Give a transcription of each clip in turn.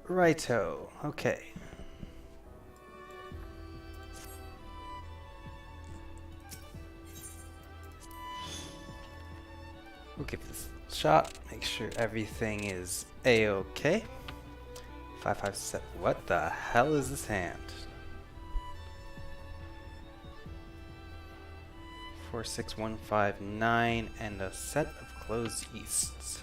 Righto. Okay. We'll give this a shot. Make sure everything is a-okay. 557. What the hell is this hand? 46159 and a set of closed easts.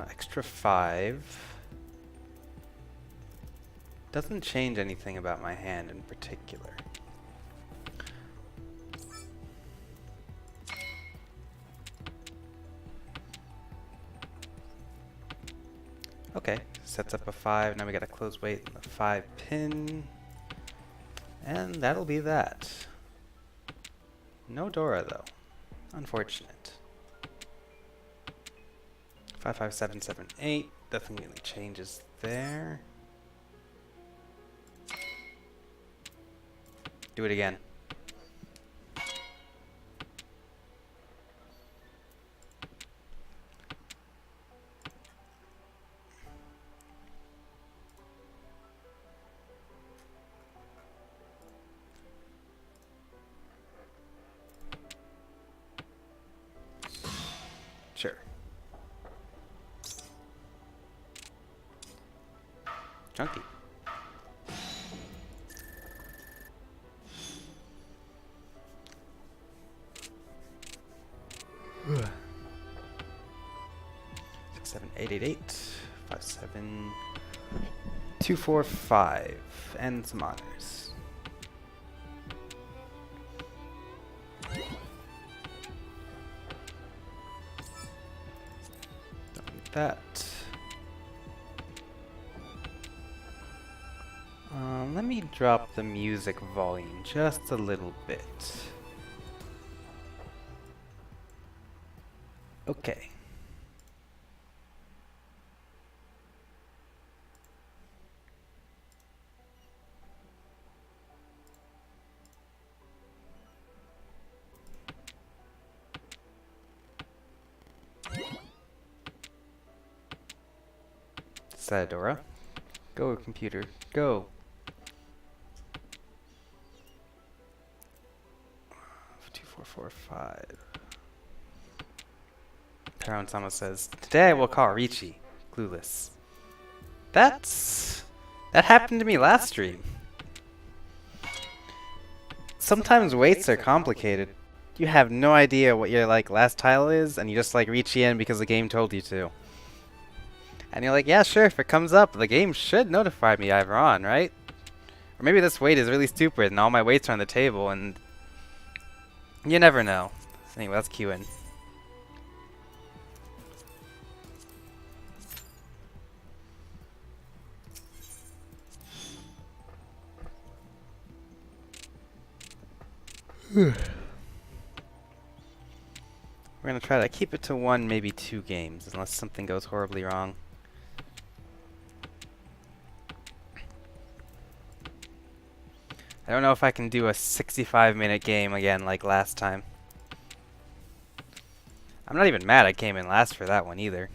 Extra 5. Doesn't change anything about my hand in particular. Okay, sets up a 5. Now we got a close weight and a 5 pin. And that'll be that. No Dora though. Unfortunate. 55778. Nothing really changes there. Do it again. Sure. Chunky. Six, 7, 8, 8, 8, 5, 7, 2, 4, 5, and some honors. Don't need that. Let me drop the music volume just a little bit. Okay. Sadora. Go, computer. Go. 2, 4, 4, 5. Parent-sama says, "Today I will call Richie clueless." That happened to me last stream. Sometimes weights are complicated. You have no idea what your last tile is, and you just Richie in because the game told you to. And you're like, yeah, sure, if it comes up, the game should notify me either on, right? Or maybe this weight is really stupid and all my weights are on the table, and you never know. Anyway, let's queue in. We're gonna try to keep it to 1, maybe 2 games, unless something goes horribly wrong. I don't know if I can do a 65-minute game again like last time. I'm not even mad I came in last for that one either.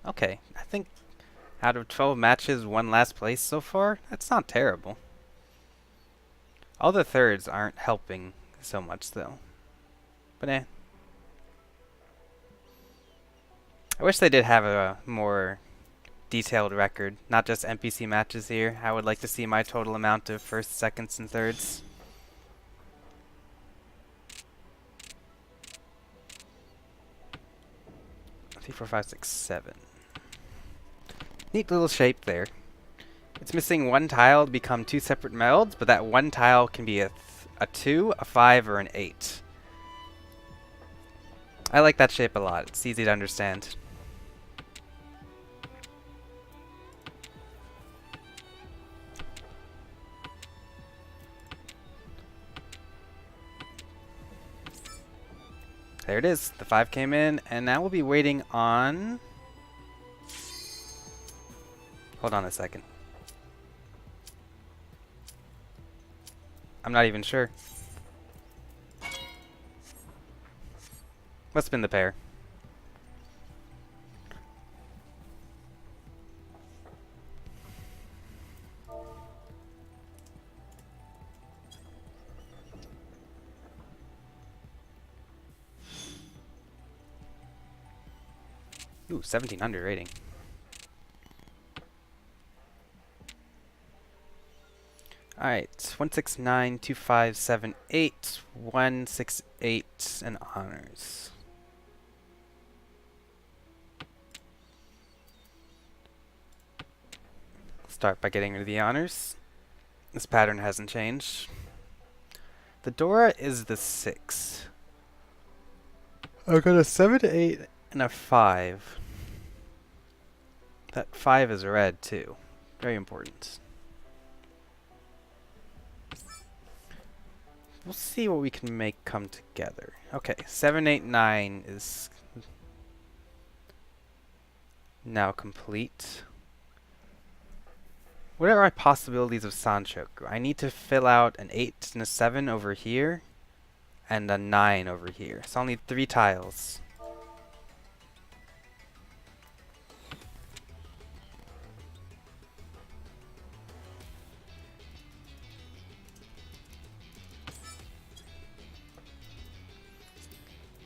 Okay, I think out of 12 matches, 1 last place so far. That's not terrible. All the thirds aren't helping so much though. But eh. I wish they did have a more detailed record, not just NPC matches here. I would like to see my total amount of firsts, seconds, and thirds. Three, 4, 5, 6, 7. Neat little shape there. It's missing 1 tile to become 2 separate melds, but that 1 tile can be a 2, a 5, or an 8. I like that shape a lot. It's easy to understand. There it is. The 5 came in, and now we'll be waiting on... Hold on a second. I'm not even sure. Let's spin the pair. Ooh, 1700 rating. Alright, 169, 2578, 168, and honors. Start by getting rid of the honors. This pattern hasn't changed. The Dora is the 6. I've got a 7, 8, and a 5. That 5 is red too. Very important. We'll see what we can make come together. Okay, 7, 8, 9 is now complete. What are our possibilities of Sanchoku? I need to fill out an 8 and a 7 over here, and a 9 over here. So I'll need 3 tiles.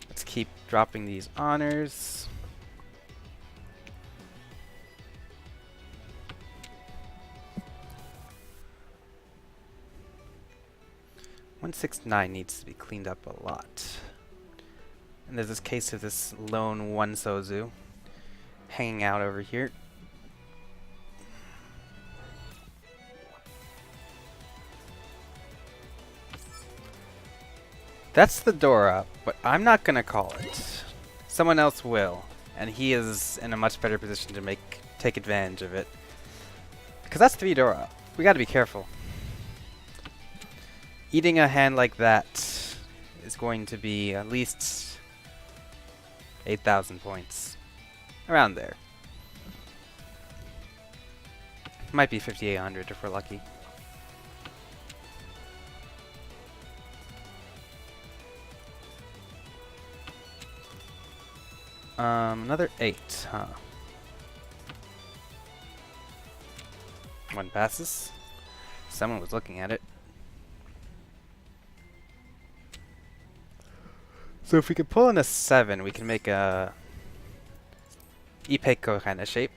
Let's keep dropping these honors. .169 needs to be cleaned up a lot. And there's this case of this lone 1 Sozu hanging out over here. That's the Dora, but I'm not gonna call it. Someone else will, and he is in a much better position to take advantage of it. Because that's 3 Dora. We gotta be careful. Eating a hand like that is going to be at least 8,000 points. Around there. Might be 5,800 if we're lucky. Another 8, huh? 1 passes. Someone was looking at it. So if we could pull in a 7, we can make a Ipeco kind of shape.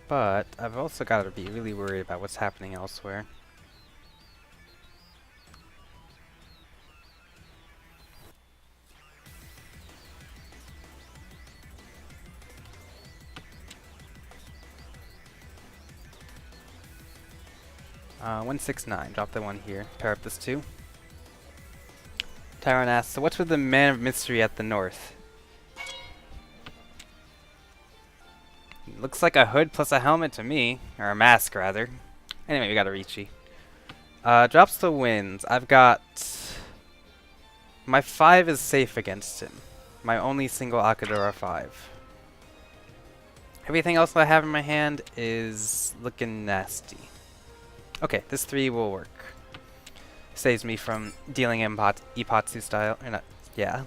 But I've also got to be really worried about what's happening elsewhere. . 169. Drop the 1 here. Pair up this 2. Tyron asks, so what's with the Man of Mystery at the north? Looks like a hood plus a helmet to me. Or a mask, rather. Anyway, we got a Ricci. Drops the wins. I've got... My 5 is safe against him. My only single Akadora 5. Everything else I have in my hand is looking nasty. Okay, this 3 will work. Saves me from dealing Ipatsu style. Or not, yeah.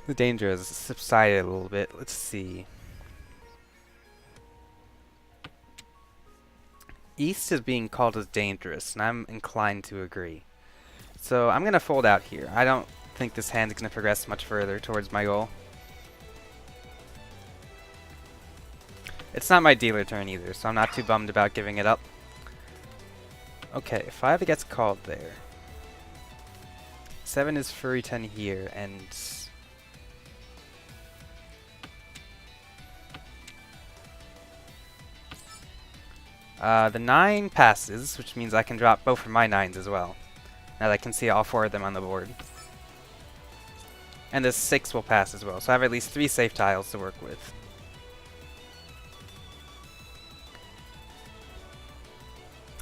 The danger has subsided a little bit. Let's see. East is being called as dangerous, and I'm inclined to agree. So I'm going to fold out here. I don't think this hand's going to progress much further towards my goal. It's not my dealer turn either, so I'm not too bummed about giving it up. Okay, 5 gets called there. 7 is Furry 10 here, and... the 9 passes, which means I can drop both of my 9s as well. Now that I can see all 4 of them on the board. And this 6 will pass as well, so I have at least 3 safe tiles to work with.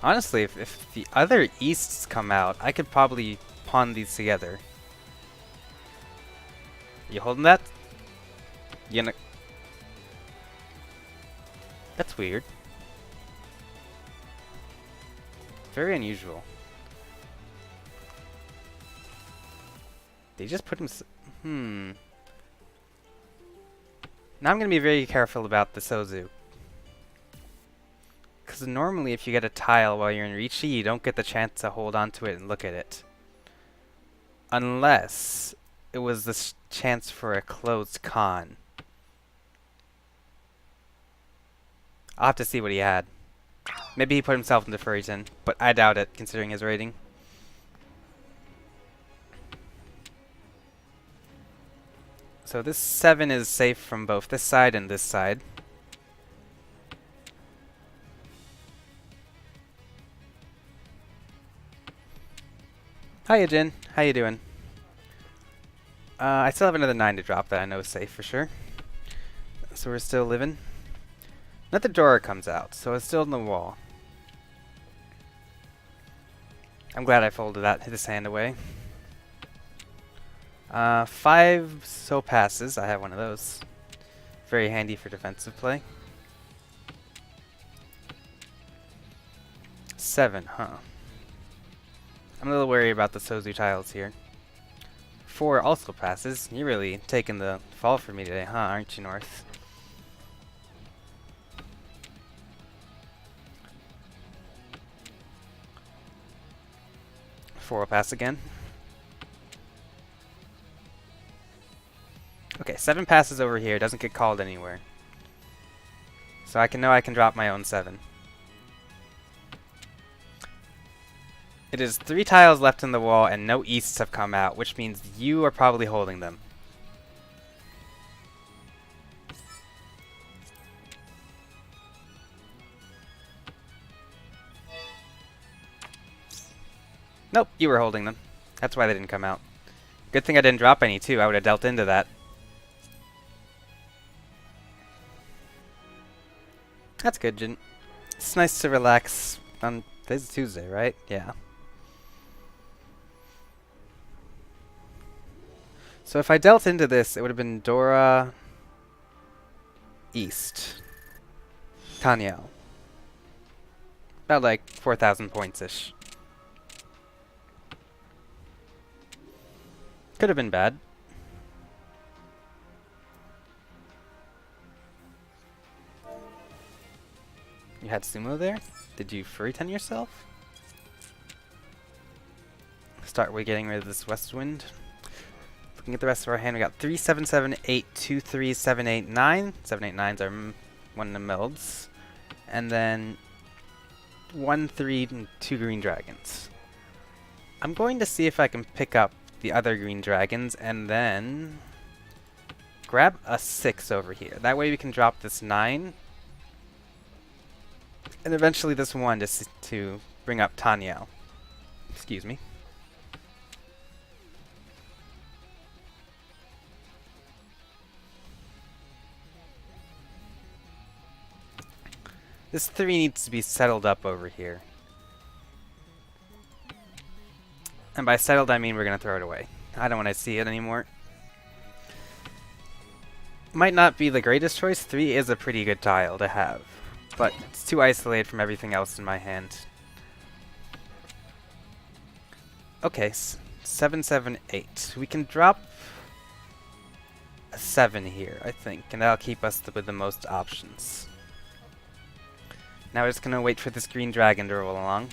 Honestly, if the other easts come out, I could probably pawn these together. You holding that? You gonna... That's weird. Very unusual. They just put him... Now I'm gonna be very careful about the Sozu. Because normally if you get a tile while you're in Riichi, you don't get the chance to hold on to it and look at it. Unless it was the chance for a closed con. I'll have to see what he had. Maybe he put himself into Furryton, but I doubt it considering his rating. So this 7 is safe from both this side and this side. Hiya, Jin. How you doing? I still have another 9 to drop that I know is safe for sure. So we're still living. Another Dora comes out, so it's still in the wall. I'm glad I folded this hand away. 5 so passes. I have one of those. Very handy for defensive play. 7, huh? I'm a little worried about the Sozu tiles here. 4 also passes. You're really taking the fall for me today, huh? Aren't you, North? Four will pass again. Okay, 7 passes over here. Doesn't get called anywhere. So I know I can drop my own 7. It is 3 tiles left in the wall and no easts have come out, which means you are probably holding them. Nope, you were holding them. That's why they didn't come out. Good thing I didn't drop any too. I would have dealt into that. That's good, Jin. It's nice to relax on today's Tuesday, right? Yeah. So if I dealt into this, it would have been Dora East. Tanyao. About like 4,000 points-ish. Could have been bad. You had Sumo there? Did you Furryton yourself? Start with getting rid of this West Wind. Looking at the rest of our hand, we got 3, 7, 7, 8, 2, 3, 7, 8, 9. 7, 8, 9s are one of the melds. And then 1, 3, and 2 green dragons. I'm going to see if I can pick up the other green dragons and then grab a 6 over here. That way we can drop this 9 and eventually this 1 just to bring up Tanyao. Excuse me. This 3 needs to be settled up over here. And by settled, I mean we're going to throw it away. I don't want to see it anymore. Might not be the greatest choice. 3 is a pretty good tile to have. But it's too isolated from everything else in my hand. Okay, 7, 7, 8. We can drop a 7 here, I think. And that'll keep us with the most options. Now we're just going to wait for this green dragon to roll along.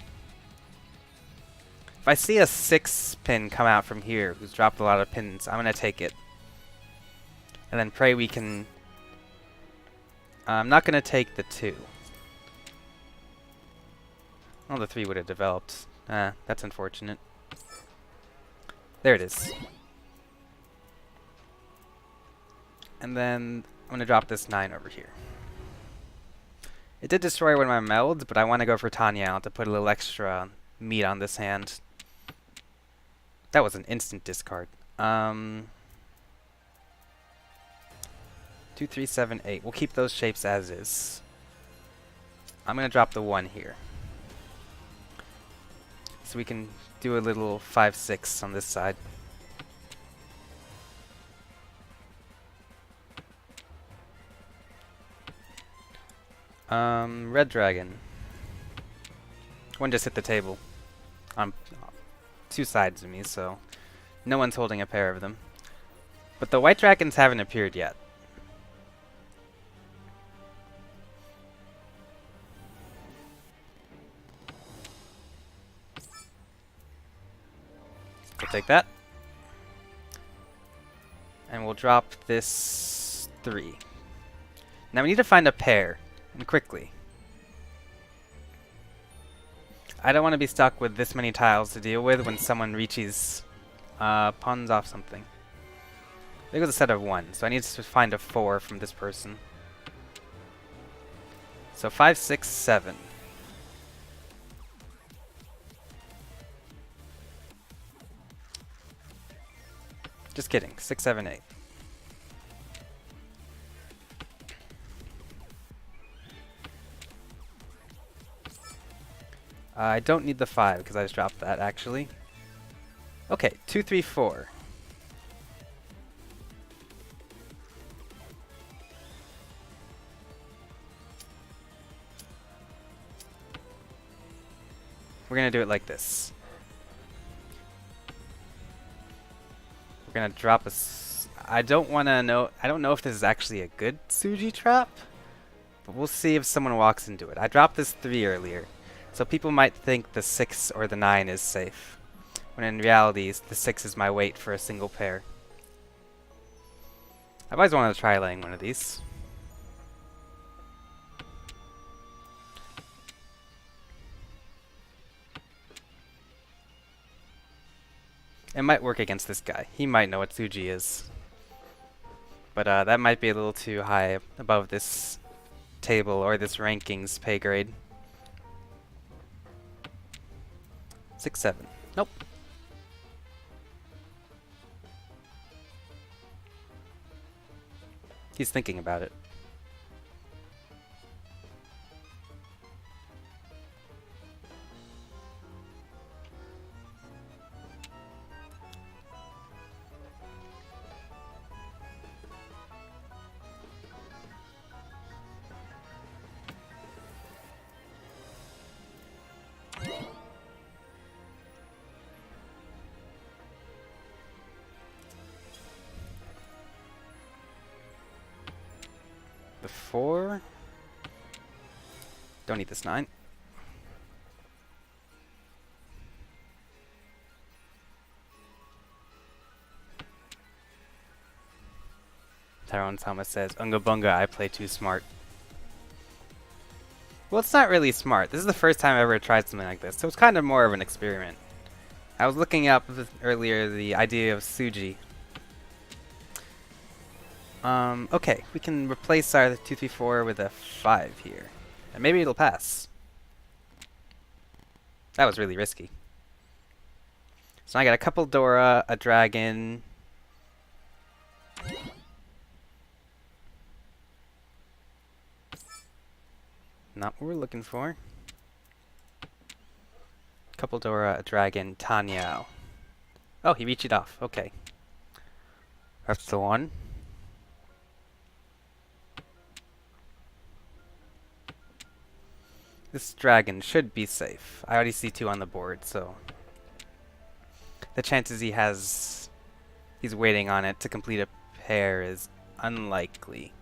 If I see a 6 pin come out from here, who's dropped a lot of pins, I'm going to take it. And then pray we can... I'm not going to take the 2. Well, the 3 would have developed. That's unfortunate. There it is. And then I'm going to drop this 9 over here. It did destroy one of my melds, but I want to go for Tanyao to put a little extra meat on this hand. That was an instant discard. 2, 3, 7, 8. We'll keep those shapes as is. I'm going to drop the 1 here. So we can do a little 5, 6 on this side. Red dragon. One just hit the table. On 2 sides of me, so no one's holding a pair of them. But the white dragons haven't appeared yet. We'll take that. And we'll drop this 3. Now we need to find a pair, and quickly. I don't want to be stuck with this many tiles to deal with when someone reaches pawns off something. There goes a set of 1, so I need to find a 4 from this person. So 5, 6, 7. Just kidding. 6, 7, 8. I don't need the 5 because I just dropped that, actually. Okay, 2, 3, 4. We're gonna do it like this. We're gonna drop a. I don't know if this is actually a good Suji trap, but we'll see if someone walks into it. I dropped this 3 earlier, so people might think the 6 or the 9 is safe, when in reality the 6 is my weight for a single pair. I've always wanted to try laying one of these. It might work against this guy. He might know what Suji is. But that might be a little too high above this table or this rankings pay grade. 6, 7. Nope. He's thinking about it. The 4. Don't need this 9. Tyrone Thomas says, Unga Bunga, I play too smart. Well, it's not really smart. This is the first time I've ever tried something like this, so it's kind of more of an experiment. I was looking up earlier the idea of Suji. Okay, we can replace our 2, 3, 4 with a 5 here. And maybe it'll pass. That was really risky. So I got a couple Dora, a dragon. Not what we're looking for. Couple Dora, a dragon, Tanyao. Oh, he reached it off. Okay. That's the one. This dragon should be safe. I already see 2 on the board, so the chances he's waiting on it to complete a pair is unlikely.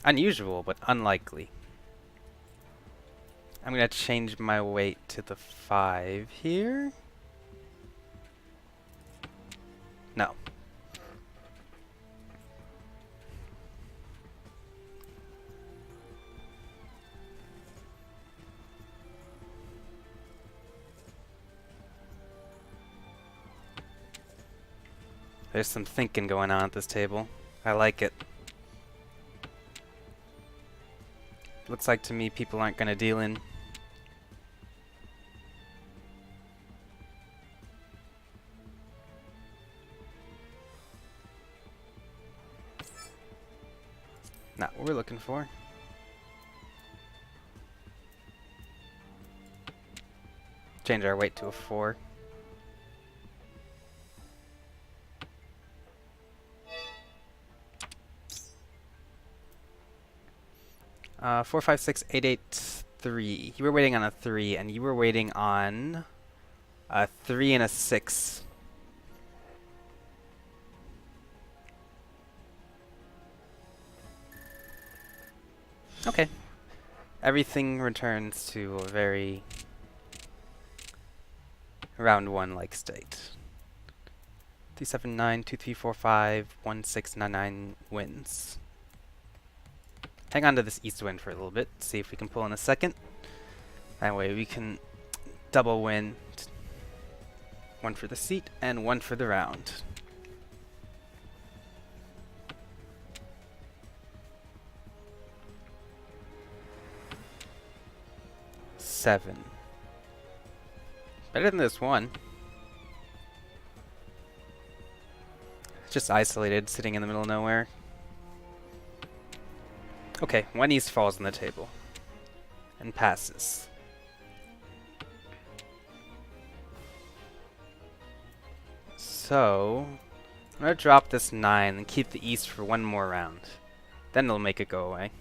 Unusual, but unlikely. I'm gonna change my weight to the 5 here. No. There's some thinking going on at this table. I like it. Looks like to me people aren't gonna deal in. we're looking for. Change our weight to a 4. Four, five, six, eight, eight, 3. You were waiting on a 3, and you were waiting on a 3 and a 6. Okay. Everything returns to a very round 1 like state. 3, 7, 9, 2, 3, 4, 5, 1, 6, 9, 9 wins. Hang on to this east wind for a little bit, see if we can pull in a second. That way we can double win. 1 for the seat and 1 for the round. Seven. Better than this one. Just isolated, sitting in the middle of nowhere. Okay, 1 east falls on the table. And passes. So, I'm going to drop this 9 and keep the east for 1 more round. Then it'll make it go away.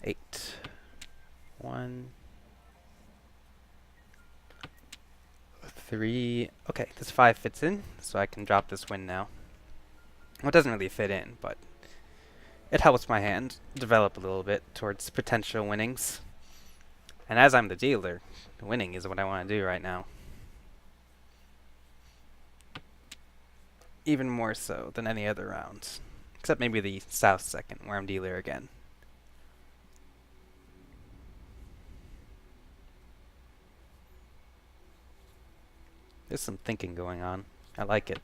Eight. 1. 3. Okay, this 5 fits in, so I can drop this win now. Well, it doesn't really fit in, but it helps my hand develop a little bit towards potential winnings. And as I'm the dealer, winning is what I want to do right now. Even more so than any other rounds. Except maybe the south second, where I'm dealer again. There's some thinking going on. I like it.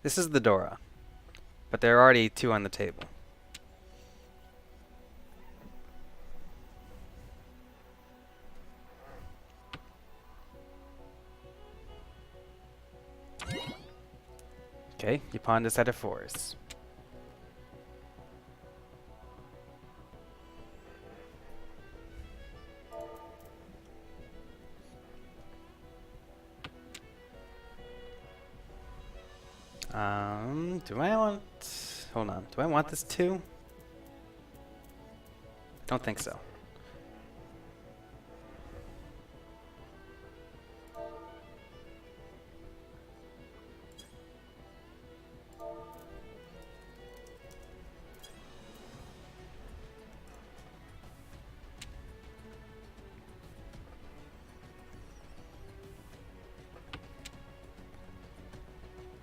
This is the Dora, but there are already 2 on the table. Okay, you pawned a set of 4s. Do I want... Hold on. Do I want this 2? Don't think so.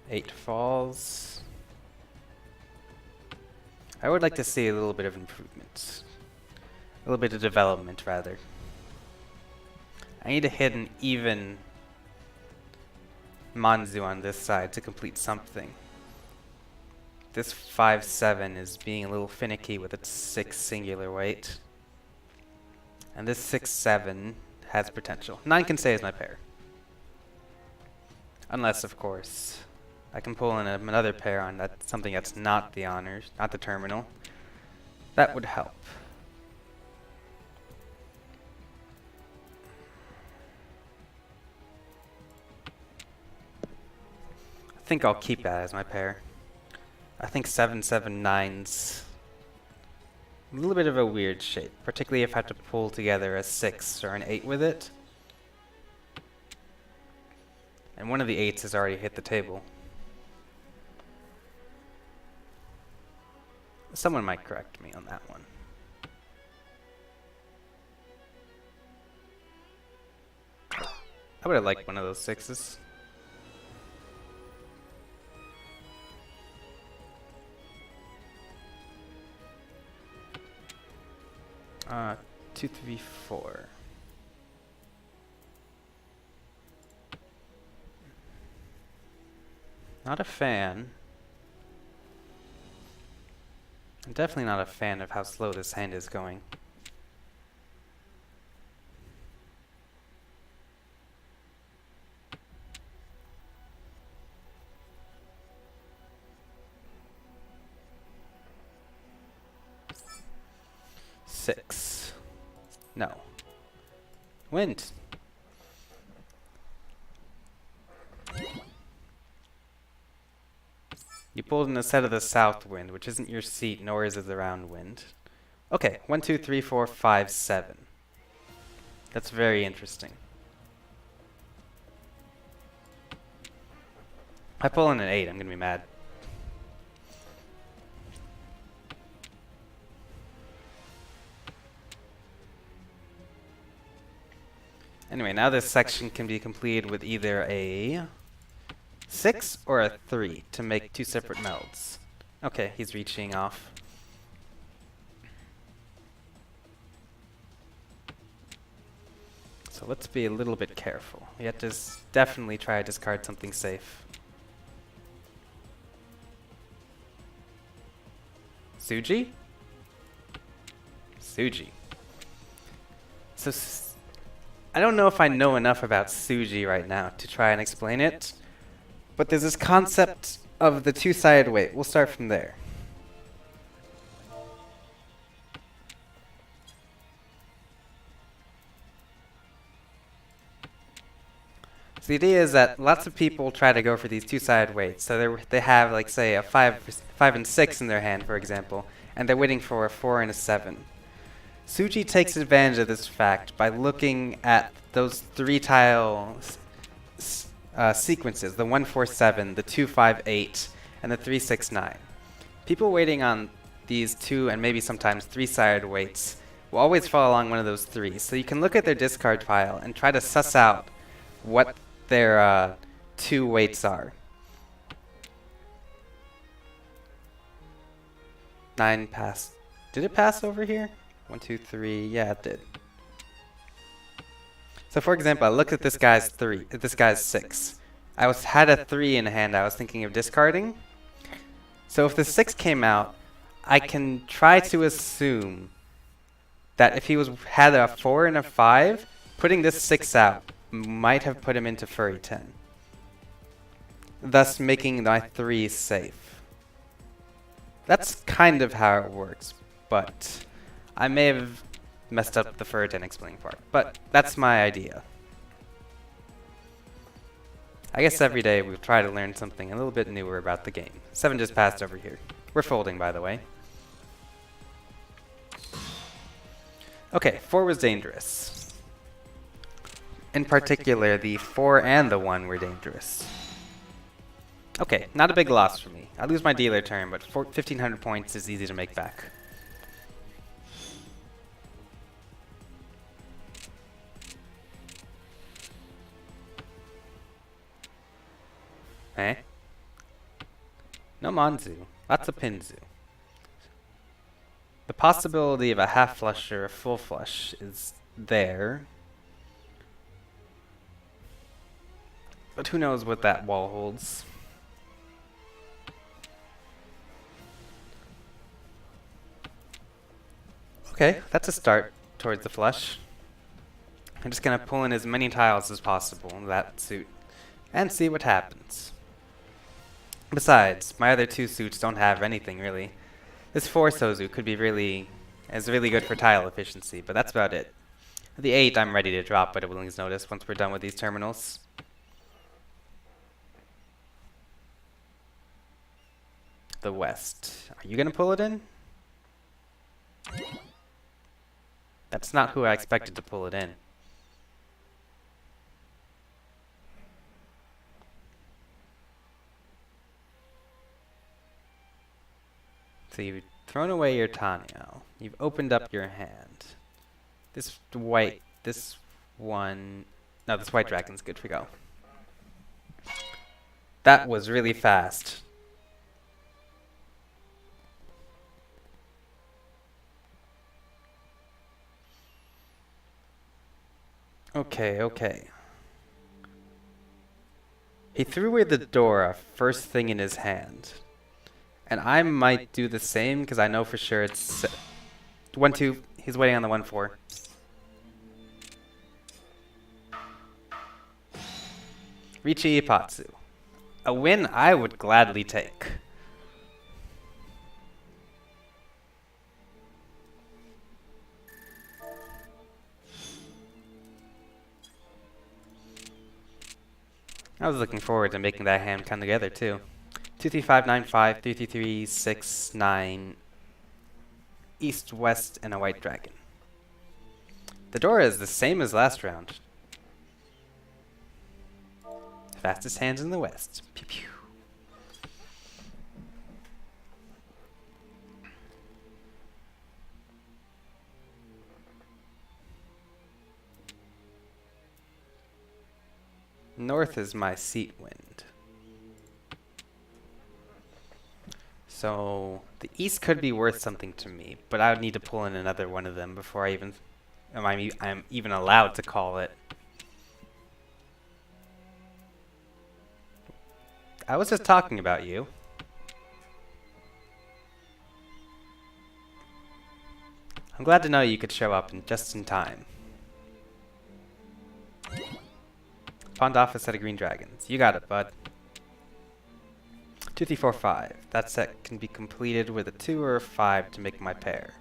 Eight falls. I would like to see a little bit of improvement. A little bit of development, rather. I need to hit an even Manzu on this side to complete something. This 5-7 is being a little finicky with its 6 singular weight. And this 6-7 has potential. 9 can stay as my pair. Unless, of course, I can pull in another pair on that something that's not the honors, not the terminal. That would help. I think I'll keep that as my pair. I think 7-7-9's a little bit of a weird shape, particularly if I have to pull together a 6 or an 8 with it. And one of the 8s has already hit the table. Someone might correct me on that one. I would have liked one of those 6s. Uh, 2, 3, 4. Not a fan. I'm definitely not a fan of how slow this hand is going. No. Wind. You pulled in a set of the south wind, which isn't your seat, nor is it the round wind. Okay, 1, 2, 3, 4, 5, 7. That's very interesting. If I pull in an 8, I'm gonna be mad. Anyway, now this section can be completed with either a 6 or a 3 to make 2 separate melds. Okay, he's reaching off. So let's be a little bit careful. We have to definitely try to discard something safe. Suji? Suji. So I don't know if I know enough about Suji right now to try and explain it, but there's this concept of the two-sided weight. We'll start from there. So the idea is that lots of people try to go for these two-sided weights. So they have, like, say, a 5 and 6 in their hand, for example, and they're waiting for a 4 and a 7. Suji takes advantage of this fact by looking at those 3-tile sequences, the 1, 4, 7, the 2, 5, 8, and the 3, 6, 9. People waiting on these 2 and maybe sometimes 3-sided weights will always fall along one of those 3. So you can look at their discard pile and try to suss out what their 2 weights are. 9 passed. Did it pass over here? 1, 2, 3. Yeah, it did. So for example, I looked at this guy's 3. This guy's 6. I had a 3 in hand. I was thinking of discarding. So if the 6 came out, I can try to assume that if he had a 4 and a 5, putting this 6 out might have put him into Furry 10, thus making my 3 safe. That's kind of how it works, but I may have messed up the Furry 10 explaining part, but that's my idea. I guess every day we try to learn something a little bit newer about the game. 7 just passed over here. We're folding, by the way. Okay, 4 was dangerous. In particular, the 4 and the 1 were dangerous. Okay, not a big loss for me. I lose my dealer turn, but 1,500 points is easy to make back. Eh? No Manzu. Lots of Pinzu. The possibility of a half flush or a full flush is there. But who knows what that wall holds. Okay, that's a start towards the flush. I'm just gonna pull in as many tiles as possible in that suit and see what happens. Besides, my other 2 suits don't have anything really. This 4 Sozu could be really good for tile efficiency, but that's about it. The 8 I'm ready to drop at a Willing's notice once we're done with these terminals. The West. Are you gonna pull it in? That's not who I expected to pull it in. So you've thrown away your Tanyo. You've opened up your hand. This white dragon's good for go. That was really fast. Okay. He threw away the Dora first thing in his hand. And I might do the same because I know for sure it's 1, 2. He's waiting on the 1, 4. Richi Ipatsu. A win I would gladly take. I was looking forward to making that hand come together too. 23595, 33369, east, west, and a white dragon. The door is the same as last round. Fastest hands in the west. Pew pew. North is my seat wind. So the east could be worth something to me, but I would need to pull in another one of them before I'm even allowed to call it. I was just talking about you. I'm glad to know you could show up just in time. Pawned off a set of green dragons. You got it, bud. 2, 3, 4, 5. That set can be completed with a 2 or a 5 to make my pair.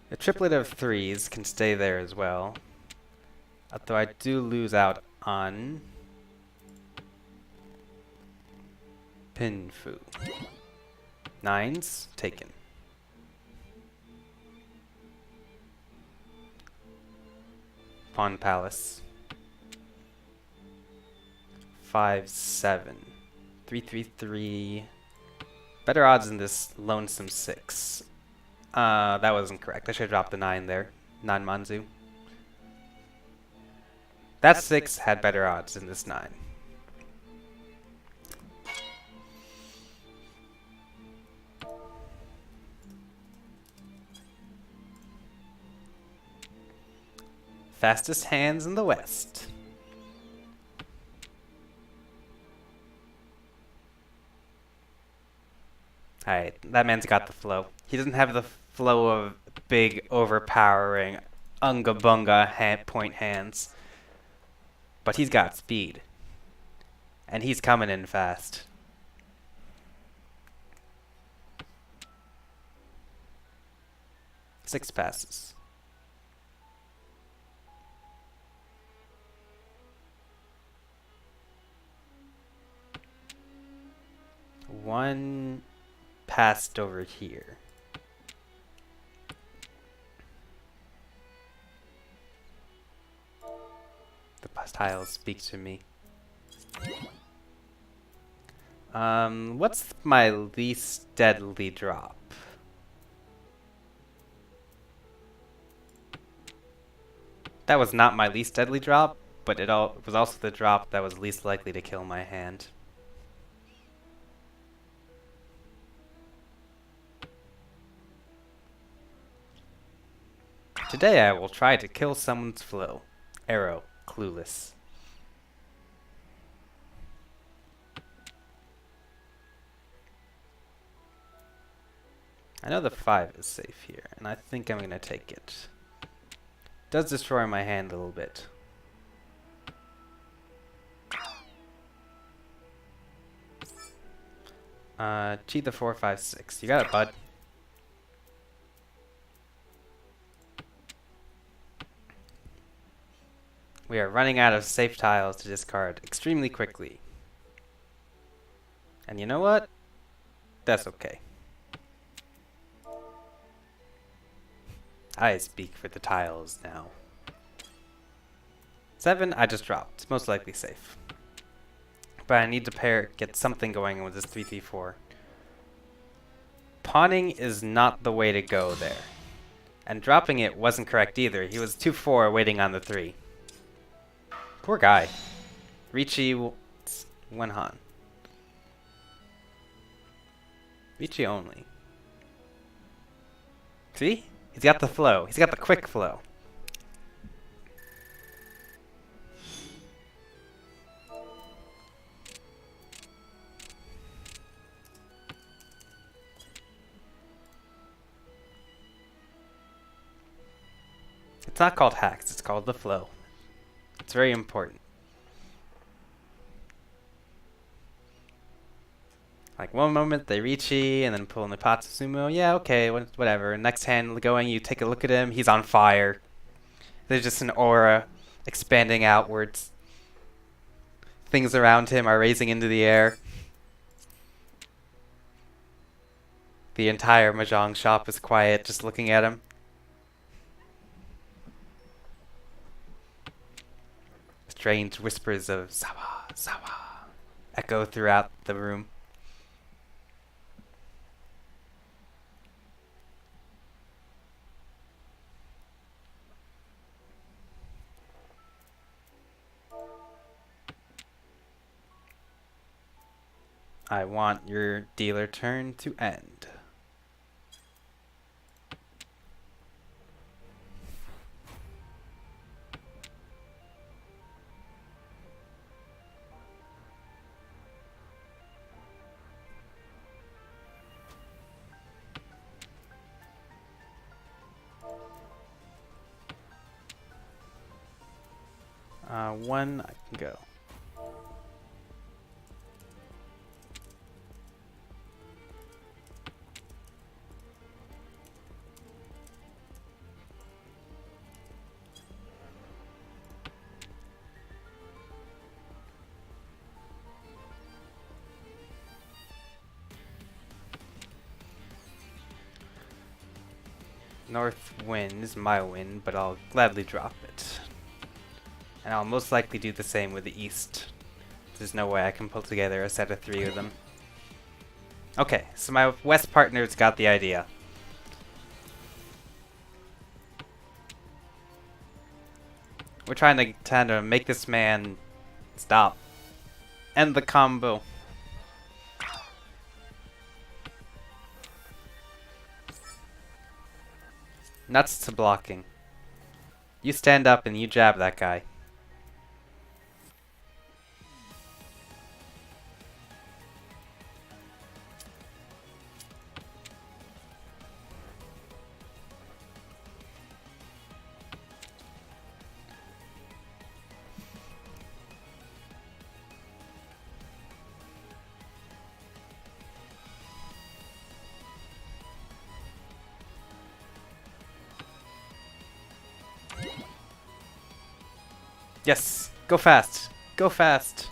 A triplet of 3s can stay there as well. Although I do lose out on Pinfu. 9s taken. Pawn Palace. 5, 7. 3, 3, 3. Better odds than this lonesome 6. That wasn't correct. I should have dropped the 9 there. Non-Manzu. That 6 had better odds than this 9. Fastest hands in the west. Alright, that man's got the flow. He doesn't have the flow of big, overpowering, unga-bunga point hands. But he's got speed. And he's coming in fast. Six passes. One passed over here. The tiles speak to me. What's my least deadly drop? That was not my least deadly drop, but it was also the drop that was least likely to kill my hand. Today I will try to kill someone's flow. Arrow, clueless. I know the 5 is safe here, and I think I'm going to take it. Does destroy my hand a little bit. Cheat the 4, 5, 6. You got it, bud. We are running out of safe tiles to discard extremely quickly. And you know what? That's okay. I speak for the tiles now. 7, I just dropped. Most likely safe. But I need to get something going with this 3-3-4. Pawning is not the way to go there. And dropping it wasn't correct either. He was 2-4 waiting on the 3. Poor guy. Ricci Wenhan. Ricci only. See? He's got the flow. He's got the quick flow. It's not called hacks, it's called the flow. It's very important. Like one moment they Ricci and then pull in the Patsusumo. Yeah, okay, whatever. Next hand going, you take a look at him, he's on fire. There's just an aura expanding outwards. Things around him are raising into the air. The entire mahjong shop is quiet, just looking at him. Strange whispers of "Sawa, Sawa" echo throughout the room. I want your dealer turn to end. One, I can go. North wind is my win, but I'll gladly drop it. And I'll most likely do the same with the east. There's no way I can pull together a set of 3 of them. Okay, so my west partner's got the idea. We're trying to make this man stop. End the combo. Nuts to blocking. You stand up and you jab that guy. Yes, go fast. Go fast.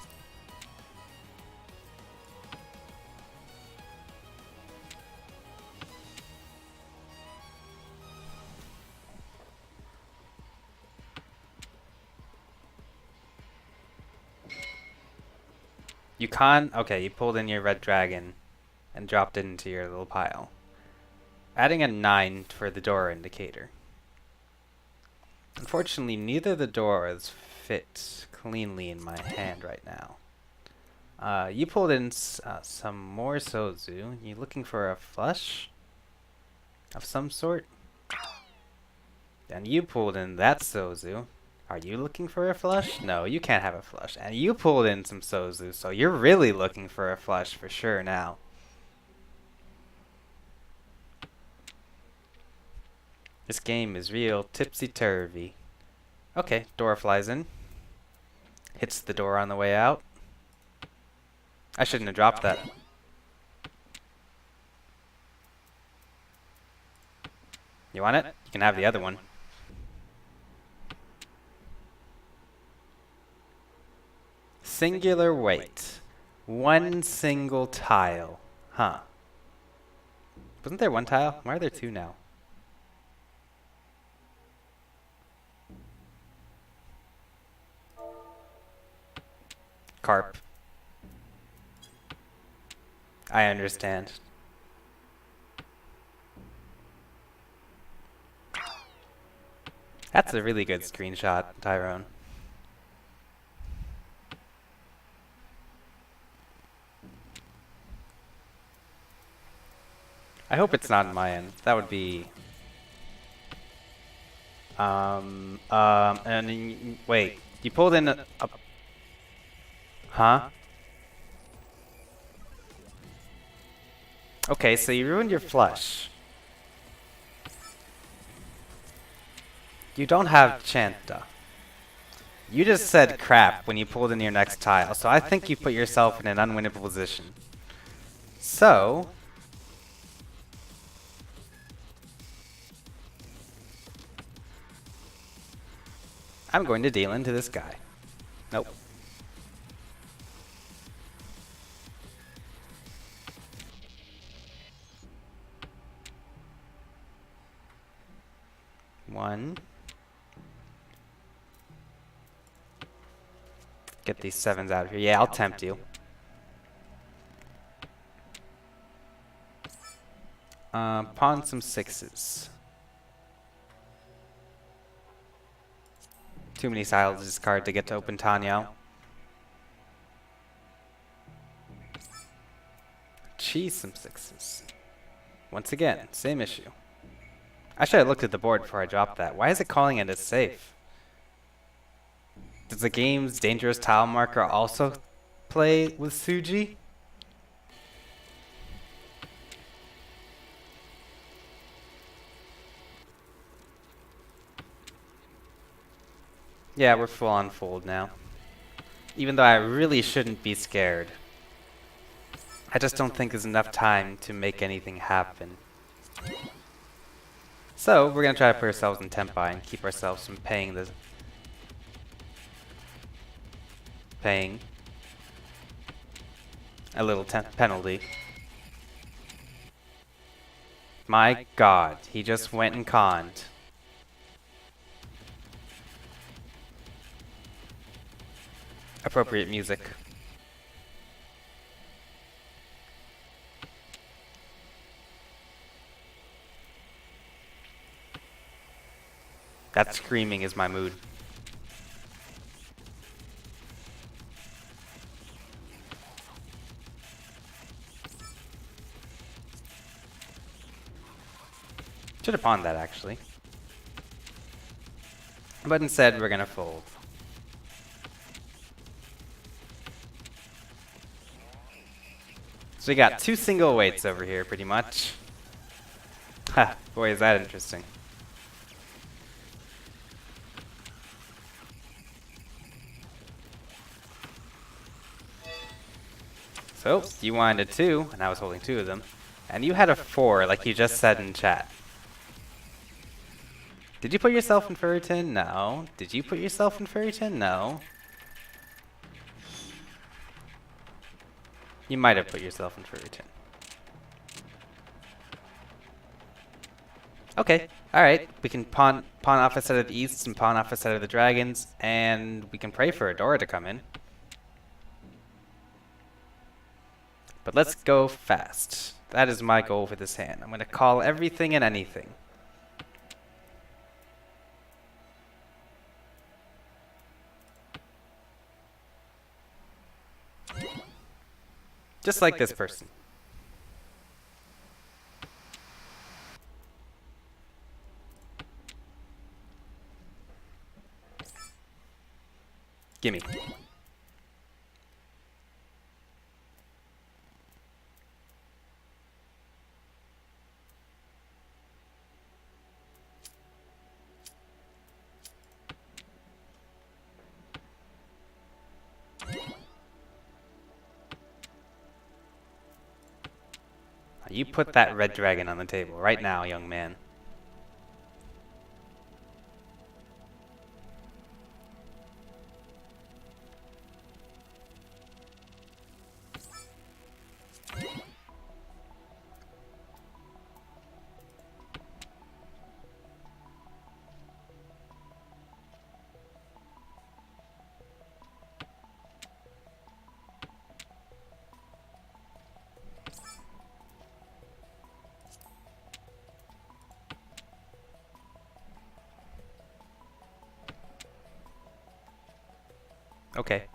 You can't? Okay, you pulled in your red dragon and dropped it into your little pile. Adding a 9 for the door indicator. Unfortunately, neither of the doors fit cleanly in my hand right now. You pulled in some more Sozu. You looking for a flush of some sort? And you pulled in that Sozu. Are you looking for a flush? No, you can't have a flush. And you pulled in some Sozu, so you're really looking for a flush for sure now. This game is real tipsy-turvy. Okay, door flies in. Hits the door on the way out. I shouldn't have dropped that. You want it? You can have the other one. Singular weight. One single tile. Huh. Wasn't there one tile? Why are there 2 now? Carp. I understand. That's a really good screenshot, Tyrone. I hope it's not in my end. That would be... and wait. You pulled in a... Huh? Okay, so you ruined your flush. You don't have Chanta. You just said crap when you pulled in your next tile, so I think you put yourself in an unwinnable position. So... I'm going to deal into this guy. Nope. One. Get these 7s out of here. Yeah, I'll tempt you. Pawn some 6s. Too many tiles to discard to get to open Tanyo. Cheese some 6s. Once again, same issue. I should have looked at the board before I dropped that. Why is it calling it as safe? Does the game's dangerous tile marker also play with Suji? Yeah, we're full on fold now. Even though I really shouldn't be scared. I just don't think there's enough time to make anything happen. So, we're gonna try to put ourselves in Tempai and keep ourselves from paying a little penalty. My god, he just went and conned. Appropriate music. That screaming is my mood. Should have pawned that, actually. But instead, we're gonna fold. So we got 2 single weights over here, pretty much. Ha, boy, is that interesting. So, you wanted a 2, and I was holding 2 of them. And you had a 4, like you just said in chat. Did you put yourself in Furryton? No. Did you put yourself in Furryton? No. You might have put yourself in Furryton. Okay, alright. We can pawn off a set of the Easts and pawn off a set of the Dragons, and we can pray for Adora to come in. But let's go fast. That is my goal for this hand. I'm going to call everything and anything. Just like this person. Gimme. You put that red dragon on the table right now, young man. Okay.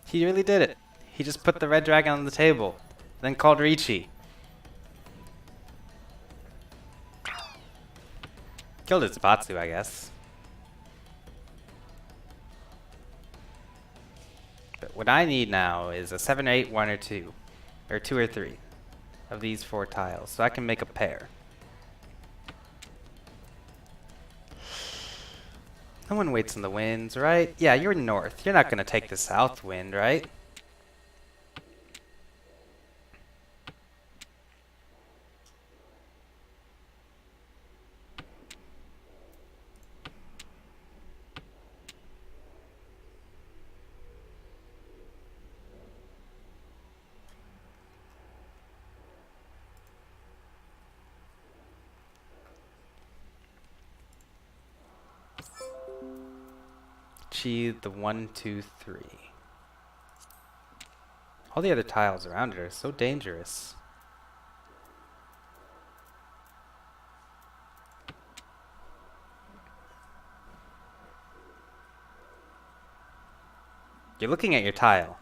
He really did it. He just put the red dragon on the table, then called Ricci. Killed his Zapatsu, I guess. But what I need now is a 7, 8, 1, or 2. Or 2 or 3 of these 4 tiles, so I can make a pair. No one waits in the winds, right? Yeah, you're north. You're not gonna take the south wind, right? Achieve the 1, 2, 3. All the other tiles around it are so dangerous. You're looking at your tile.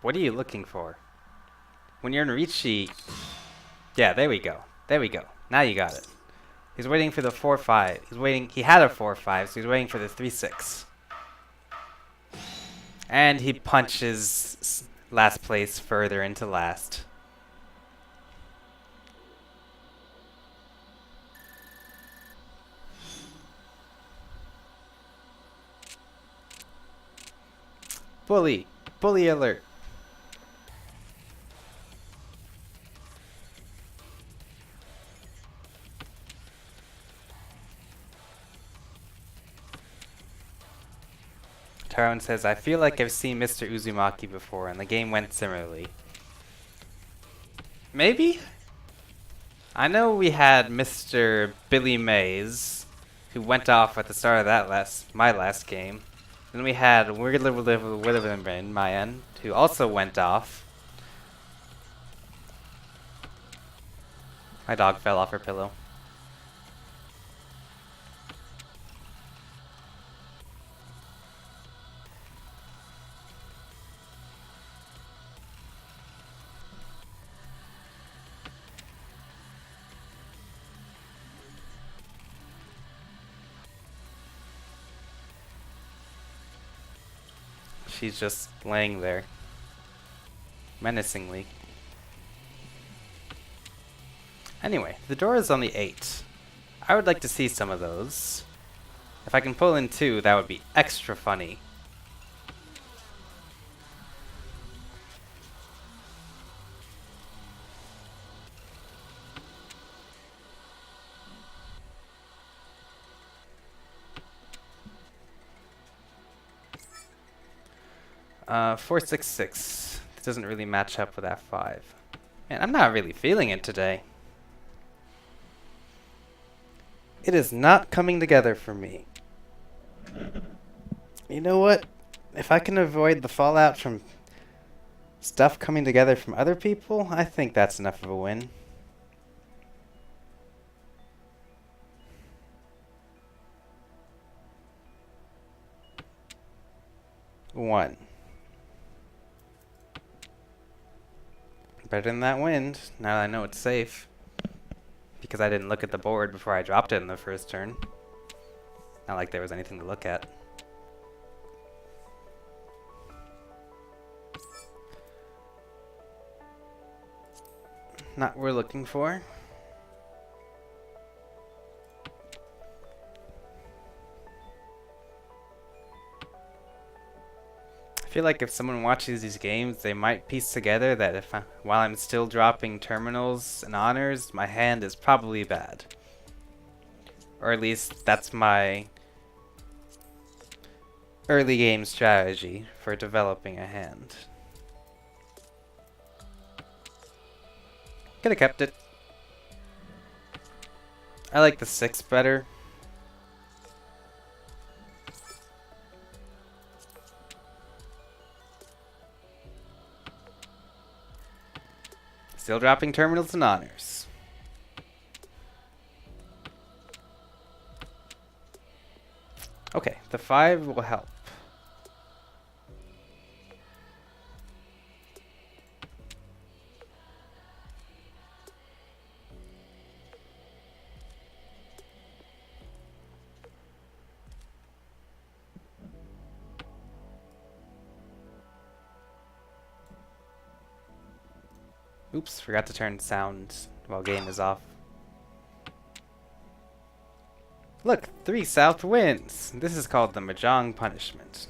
What are you looking for? When you're in reach sheet... Yeah, there we go. There we go. Now you got it. He's waiting for the 4-5. He's waiting... He had a 4-5, so he's waiting for the 3-6. And he punches last place further into last. Bully! Bully alert! Tyrone says, I feel like I've seen Mr. Uzumaki before, and the game went similarly. Maybe? I know we had Mr. Billy Mays, who went off at the start of that my last game. Then we had Weird Little my end, who also went off. My dog fell off her pillow. She's just laying there, menacingly. Anyway, the door is on the 8. I would like to see some of those. If I can pull in 2, that would be extra funny. Uh, 4-6-6. This doesn't really match up with F5. Man, I'm not really feeling it today. It is not coming together for me. You know what? If I can avoid the fallout from stuff coming together from other people, I think that's enough of a win. One. Better than that wind, now that I know it's safe. Because I didn't look at the board before I dropped it in the first turn. Not like there was anything to look at. Not what we're looking for. I feel like if someone watches these games, they might piece together that while I'm still dropping terminals and honors, my hand is probably bad. Or at least that's my early game strategy for developing a hand. Could have kept it. I like the 6 better. Still dropping terminals and honors. Okay, the 5 will help. Oops, forgot to turn sound while game is off. Look, 3 south winds. This is called the Mahjong punishment.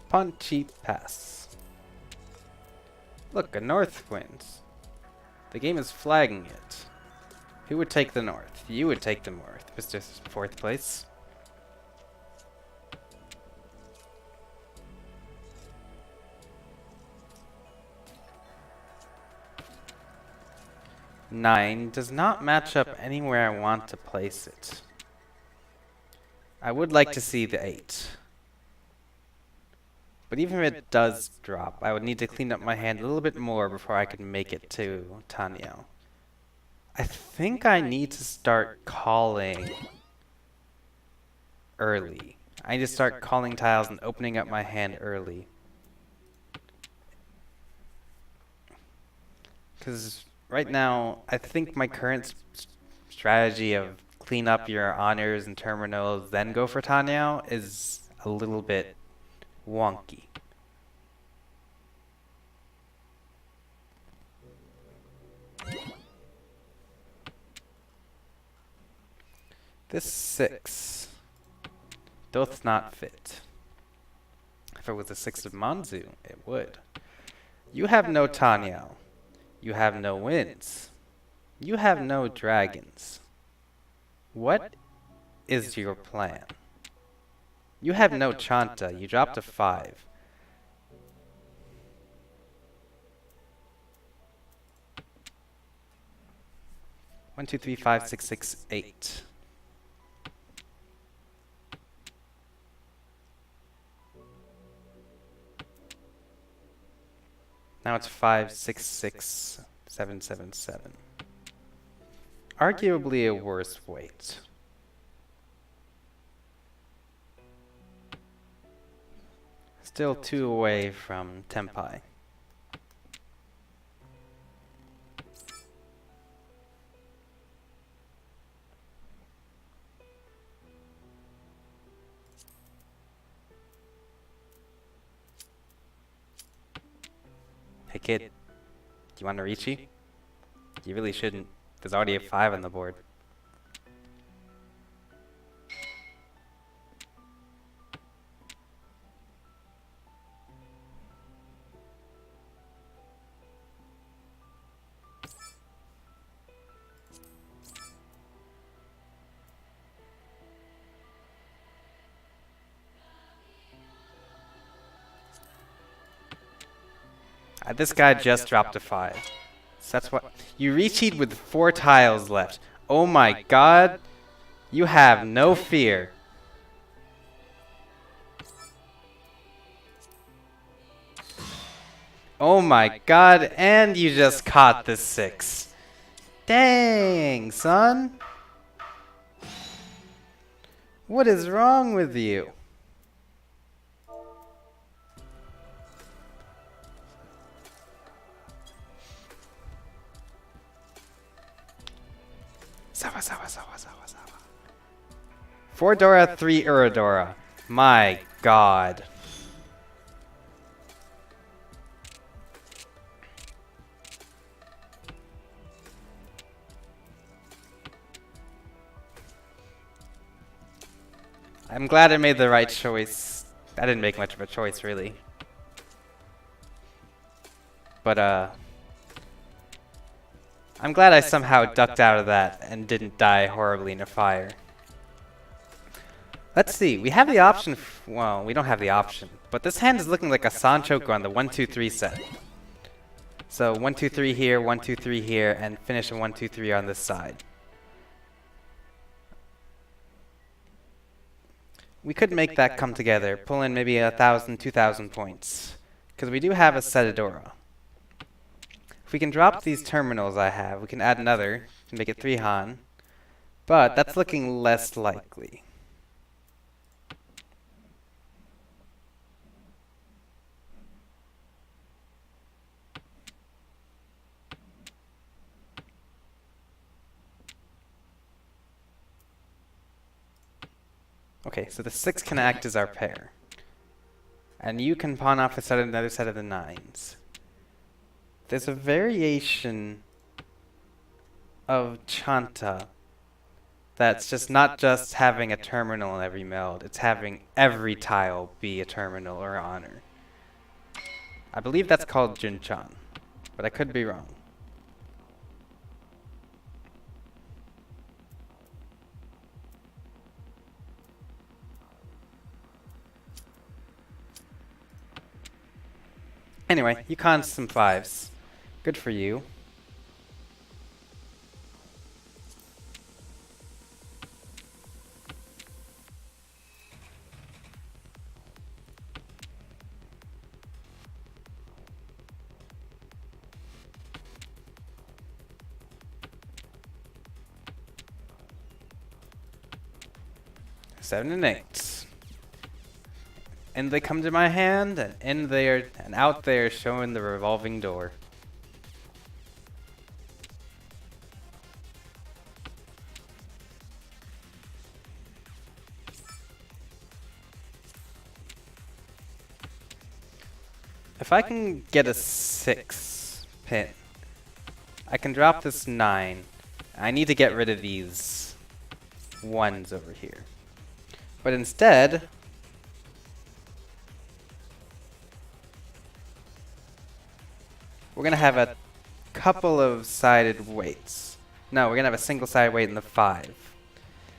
Punchy pass. Look, a north wind. The game is flagging it. Who would take the north? You would take the north, Mr. 4th place. Nine does not match up anywhere I want to place it. I would like to see the 8. But even if it does drop, I would need to clean up my hand a little bit more before I could make it to Tanyo. I think I need to start calling early. I need to start calling tiles and opening up my hand early. Because right now, I think my current strategy of clean up your honors and terminals, then go for Tanyo is a little bit wonky. This 6 doth not fit. If it was a 6 of Manzu, it would. You have no Tanyo. You have no winds. You have no dragons. What is your plan? You have no Chanta. You dropped a 5. One, two, three, five, six, six, 8. Now it's 5, 6, 6, 7, 7, 7. Arguably a worse weight. Still 2 away from Tempai. Hey kid, do you want to Riichi? You really shouldn't. There's already a 5 on the board. This guy just dropped a 5. So that's what you Riichi'd with 4 tiles left. Oh my god. You have no fear. Oh my god, and you just caught the 6. Dang, son. What is wrong with you? Sawa, sawa, sawa, sawa, sawa. 4 Dora, 3 Uradora. My god. I'm glad I made the right choice. I didn't make much of a choice, really. But, I'm glad I somehow ducked out of that and didn't die horribly in a fire. Let's see, we have the option, well, we don't have the option, but this hand is looking like a Sanchoku on the 1-2-3 set. So 1-2-3 here, 1-2-3 here, and finish a 1-2-3 on this side. We could make that come together, pull in maybe 1,000, 2,000 points, because we do have a Setadora. If we can drop these terminals I have, we can add another to make it 3 Han, but that's looking less likely. Okay, so the 6 can act as our pair. And you can pawn off another set of the 9s. There's a variation of Chanta that's just not just having a terminal in every meld, it's having every tile be a terminal or honor. I believe that's called Jinchan, but I could be wrong. Anyway, you conned some 5s. Good for you. Seven and 8. And they come to my hand, and in there and out there showing the revolving door. If I can get a 6 pin, I can drop this 9. I need to get rid of these 1s over here. But instead, we're going to have a couple of sided weights. No, we're going to have a single sided weight in the 5.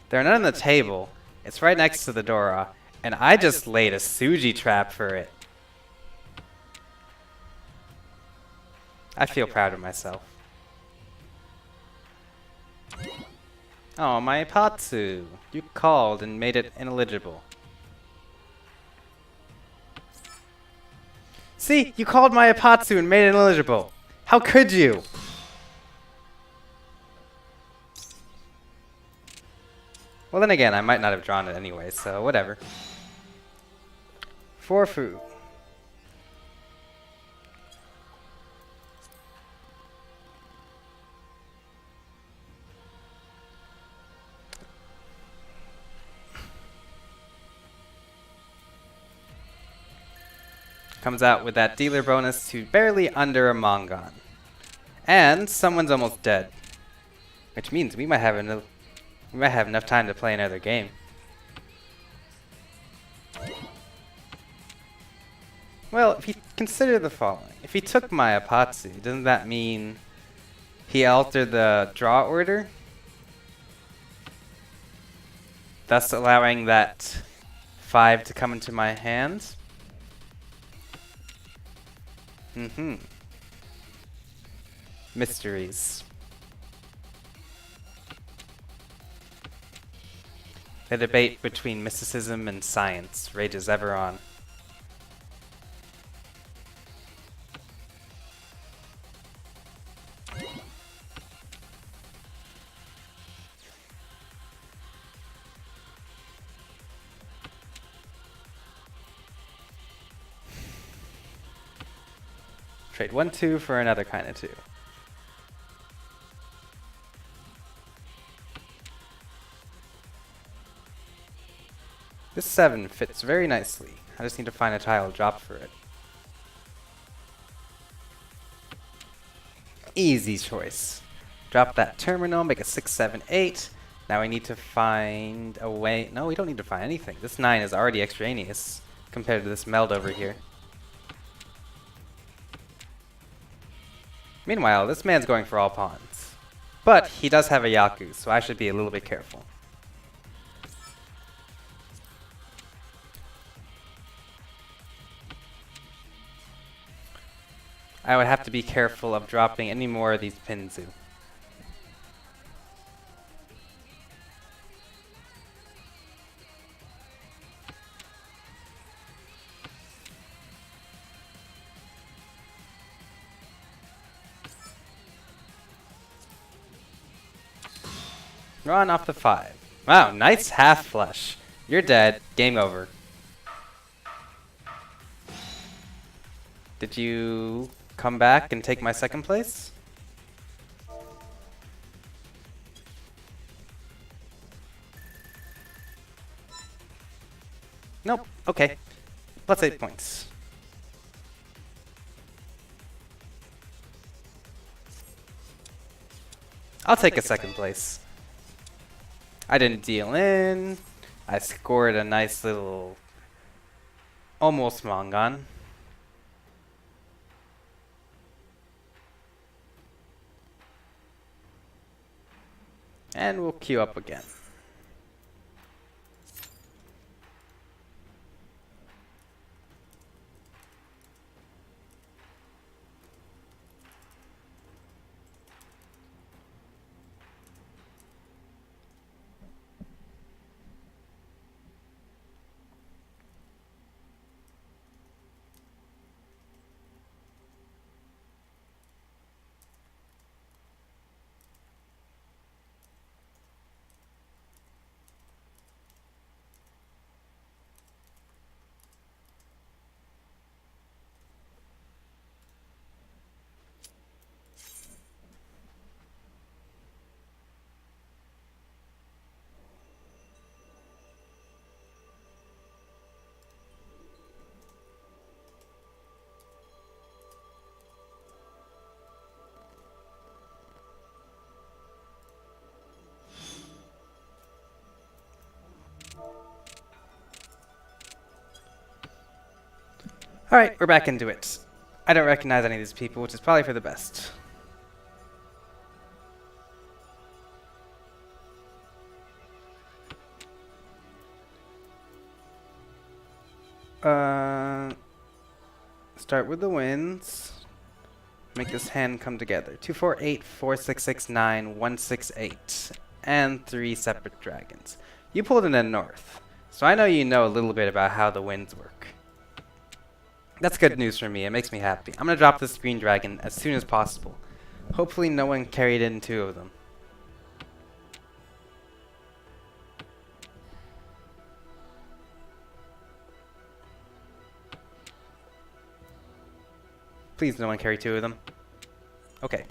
There are none on the table. It's right next to the Dora. And I just laid a Suji trap for it. I feel proud of myself. Oh, my Ipatsu. You called and made it ineligible. See, you called my Ipatsu and made it ineligible. How could you? Well, then again, I might not have drawn it anyway, so whatever. 4 food. Comes out with that dealer bonus to barely under a Mongon. And someone's almost dead. Which means we might have enough time to play another game. Well, if you consider the following. If he took my Apatsu, doesn't that mean he altered the draw order? Thus allowing that 5 to come into my hands? Mysteries. The debate between mysticism and science rages ever on. Trade 1-2 for another kind of 2. This 7 fits very nicely. I just need to find a tile drop for it. Easy choice. Drop that terminal, make a 6, 7, 8. Now I need to find a way. No, we don't need to find anything. This 9 is already extraneous compared to this meld over here. Meanwhile, this man's going for all pawns. But he does have a Yaku, so I should be a little bit careful. I would have to be careful of dropping any more of these Pinzu. Run off the 5. Wow, nice half flush. You're dead. Game over. Did you come back and take my second place? Nope. Okay. Plus 8 points. I'll take a second place. I didn't deal in. I scored a nice little almost Mongon. And we'll queue up again. Alright, we're back into it. I don't recognize any of these people, which is probably for the best. Start with the wins. Make this hand come together. 2, 4, 8, 4, 6, 6, 9, 1, 6, 8. And 3 separate dragons. You pulled in the north, so I know you know a little bit about how the winds work. That's good news for me. It makes me happy. I'm gonna drop this green dragon as soon as possible. Hopefully no one carried in 2 of them. Please no one carry 2 of them. Okay.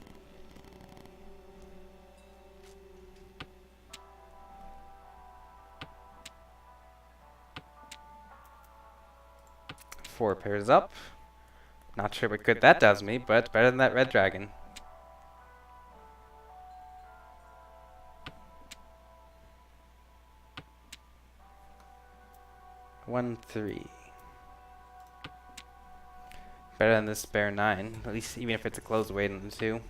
Four pairs up. Not sure what good that does me, but better than that red dragon. One, 3. Better than this spare 9, at least even if it's a close weight on the 2.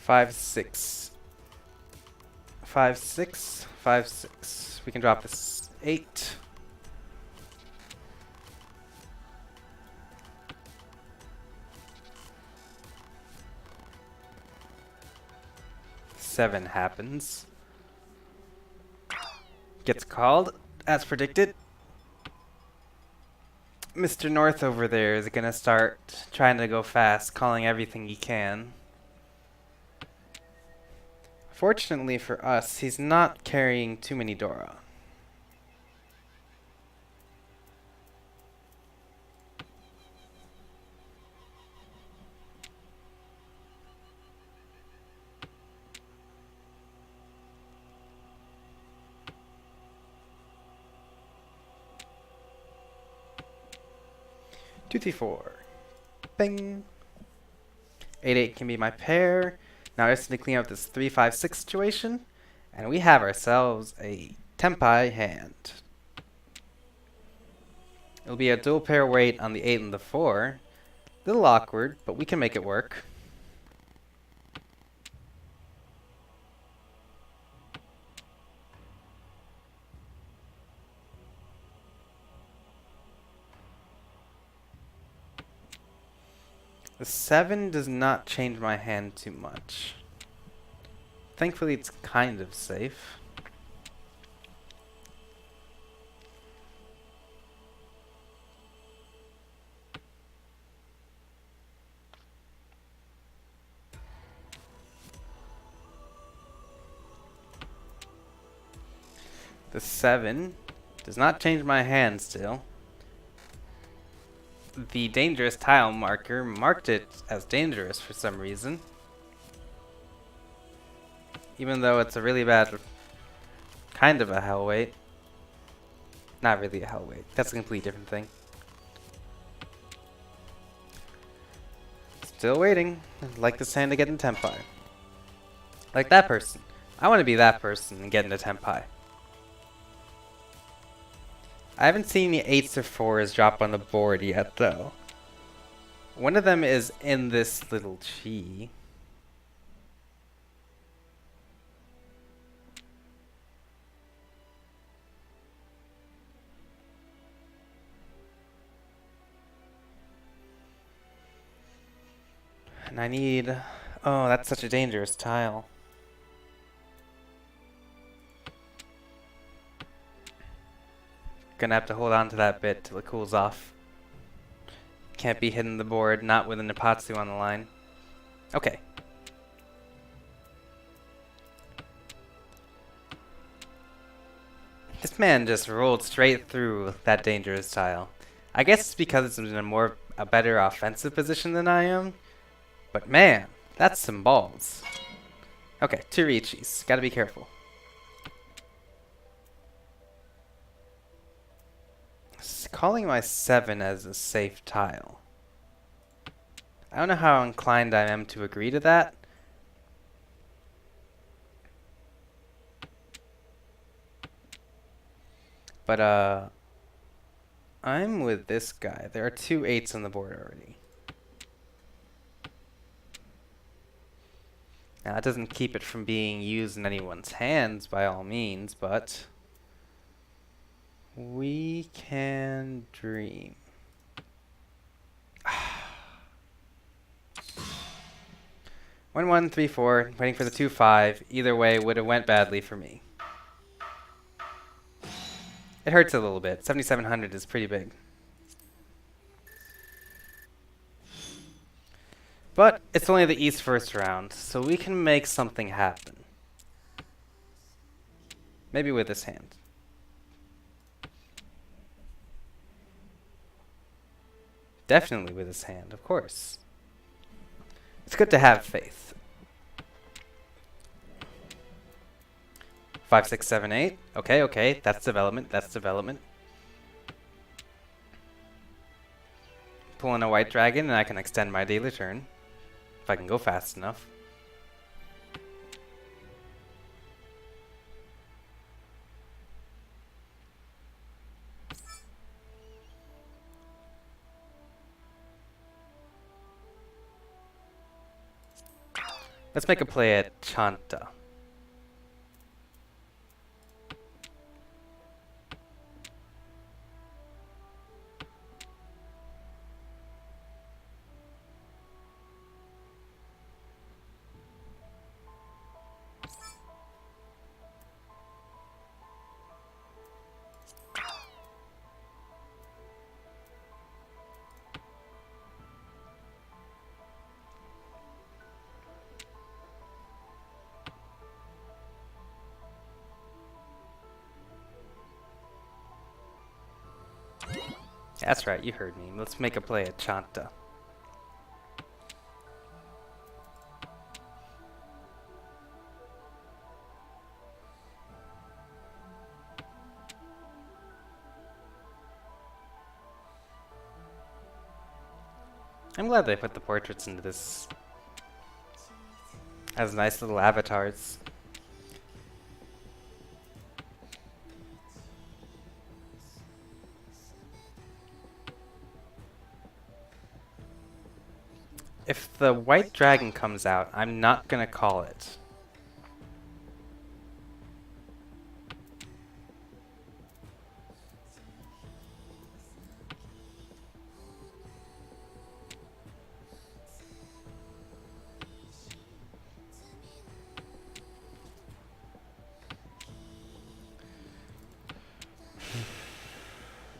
Five, 6. 5, 6. 5, 6. We can drop this 8. Seven happens. Gets called, as predicted. Mr. North over there is gonna start trying to go fast, calling everything he can. Fortunately for us, he's not carrying too many Dora. Two, 3, 4. Bing. 8, 8 can be my pair. Now I just need to clean up this 3, 5, 6 situation. And we have ourselves a Tempai hand. It'll be a dual pair weight on the 8 and the 4. Little awkward, but we can make it work. The 7 does not change my hand too much. Thankfully, it's kind of safe. The 7 Does not change my hand still. The dangerous tile marker marked it as dangerous for some reason. Even though it's a really bad kind of a hell weight. Not really a hell weight. That's a completely different thing. Still waiting. I'd like this hand to get in Tempai. Like that person. I want to be that person and get into Tempai. I haven't seen the 8s or 4s drop on the board yet, though. One of them is in this little chi. And I need... Oh, that's such a dangerous tile. Gonna have to hold on to that bit till it cools off. Can't be hitting the board, not with a Nippatsu on the line. Okay. This man just rolled straight through that dangerous tile. I guess it's because it's in a better offensive position than I am. But man, that's some balls. Okay, 2 Richis. Gotta be careful. Calling my 7 as a safe tile. I don't know how inclined I am to agree to that. But, I'm with this guy. There are 2 8s on the board already. Now, that doesn't keep it from being used in anyone's hands by all means, but we can dream. 1 1 3 4, waiting for the 2 5. Either way would have went badly for me. It hurts a little bit. 7,700 is pretty big. But it's only the East first round, so we can make something happen. Maybe with this hand. Definitely with this hand, of course. It's good to have faith. 5 6 7 8. Okay, okay. That's development. That's development. Pull in a white dragon and I can extend my daily turn. If I can go fast enough. Let's make a play at Chanta. That's right, you heard me. Let's make a play at Chanta. I'm glad they put the portraits into this as nice little avatars. If the white dragon comes out, I'm not gonna call it.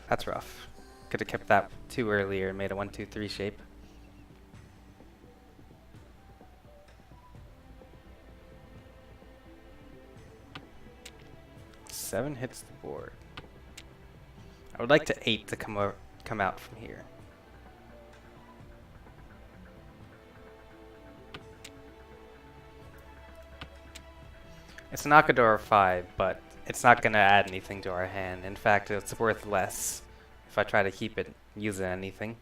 That's rough. Could have kept that 2 earlier and made a 1 2 3 shape. Seven hits the board. I would like to 8 to come out from here. It's an Akador 5, but it's not going to add anything to our hand. In fact, it's worth less if I try to keep it using anything.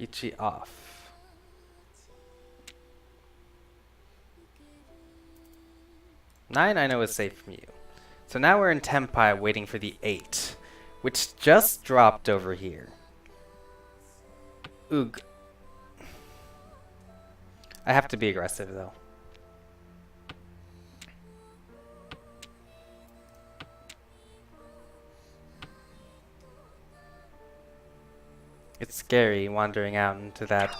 Ichi off. Nine I know is safe from you. So now we're in Tempai waiting for the 8, which just dropped over here. Oog. I have to be aggressive though. It's scary wandering out into that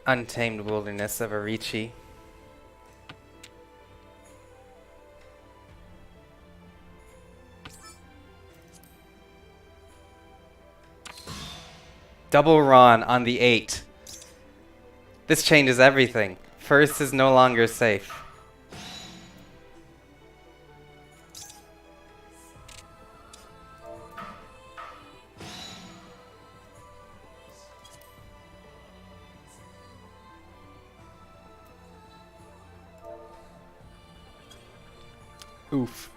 untamed wilderness of Arichi. Double Ron on the 8. This changes everything. First is no longer safe. Oof.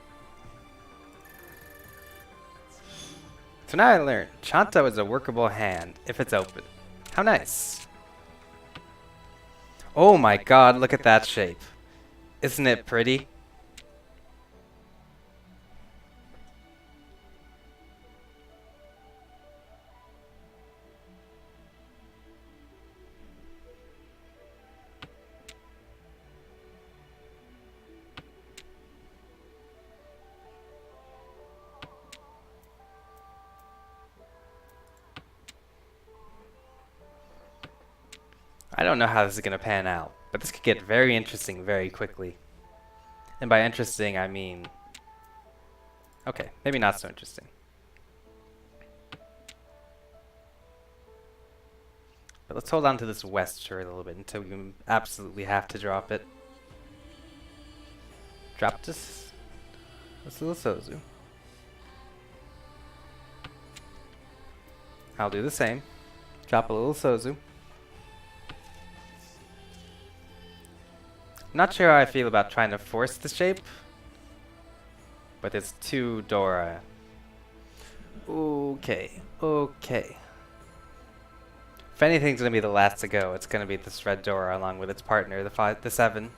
So now I learned, Chanto is a workable hand, if it's open. How nice. Oh my god, look at that shape. Isn't it pretty? I don't know how this is going to pan out, but this could get very interesting very quickly. And by interesting, I mean... Okay, maybe not so interesting. But let's hold on to this west for a little bit until we absolutely have to drop it. Drop this little Sozu. I'll do the same. Drop a little Sozu. Not sure how I feel about trying to force the shape, but it's 2 Dora. Okay, okay. If anything's gonna be the last to go, it's gonna be this red Dora along with its partner, the 7.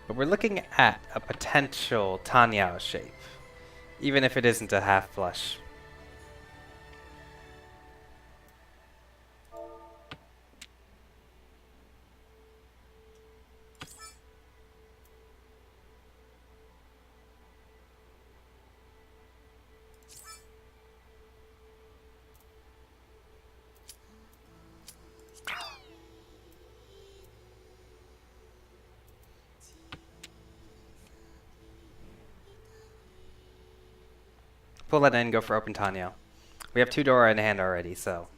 But we're looking at a potential Tanyao shape, even if it isn't a half flush. Pull that in, go for open Tanyao. We have 2 Dora in hand already, so...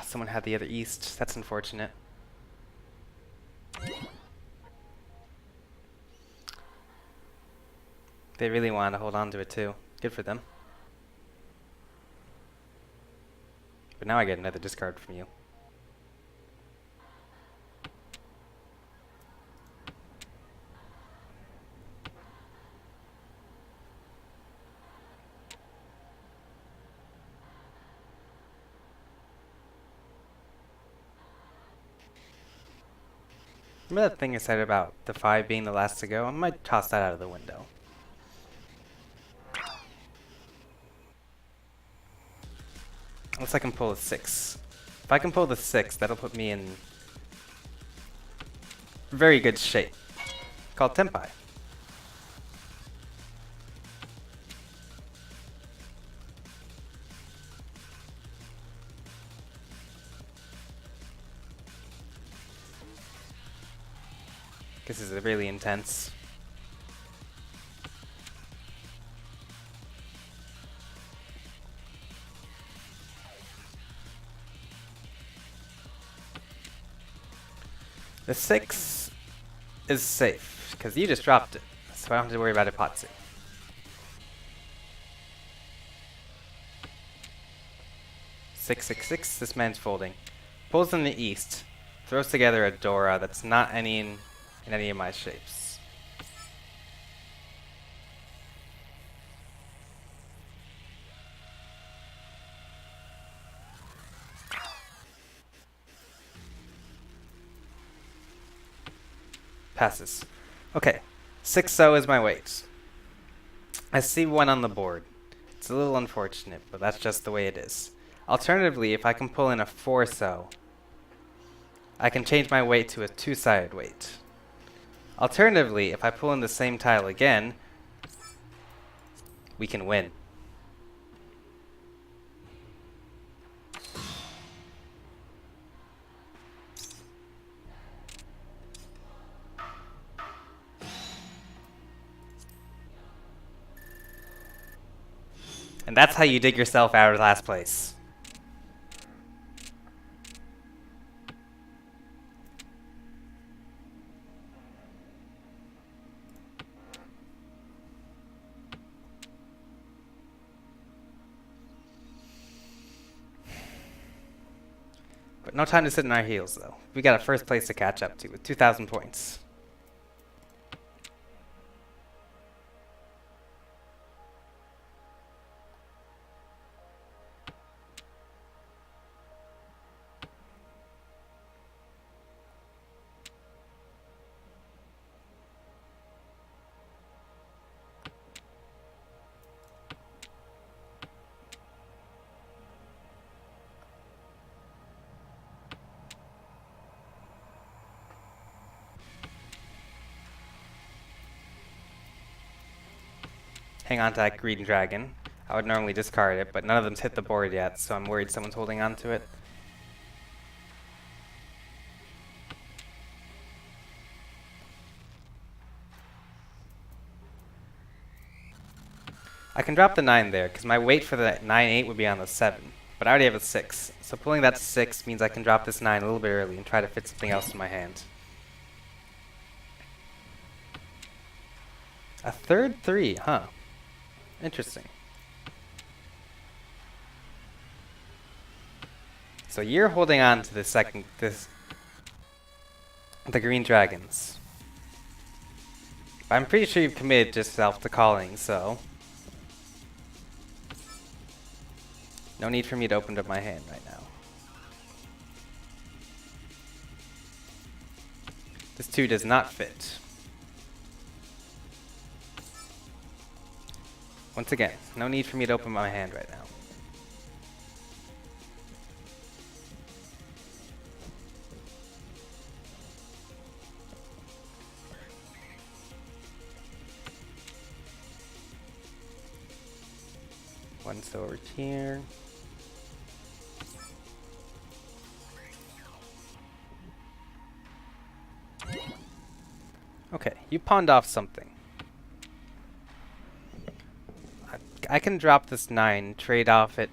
Someone had the other east. That's unfortunate. They really wanted to hold on to it too. Good for them. But now I get another discard from you. Remember that thing I said about the 5 being the last to go? I might toss that out of the window. Unless I can pull a 6. If I can pull the 6, that'll put me in very good shape. Called Tempai. This is really intense. The 6 is safe, because you just dropped it, so I don't have to worry about it Potsu. Six, 6, 6, this man's folding. Pulls in the east, throws together a Dora that's not in any of my shapes. Passes. Okay, 6-0 is my weight. I see 1 on the board. It's a little unfortunate, but that's just the way it is. Alternatively, if I can pull in a 4-so, I can change my weight to a 2-sided weight. Alternatively, if I pull in the same tile again, we can win. And that's how you dig yourself out of last place. But no time to sit in our heels, though. We got a first place to catch up to with 2,000 points. Hang on to that green dragon. I would normally discard it, but none of them's hit the board yet, so I'm worried someone's holding on to it. I can drop the 9 there, because my weight for the 9-8 would be on the 7, but I already have a 6, so pulling that 6 means I can drop this 9 a little bit early and try to fit something else in my hand. A third 3, huh? Interesting. So you're holding on to the green dragons. But I'm pretty sure you've committed yourself to calling, so no need for me to open up my hand right now. This 2 does not fit. Once again, no need for me to open my hand right now. One's over here. Okay, you pawned off something. I can drop this 9, trade off it,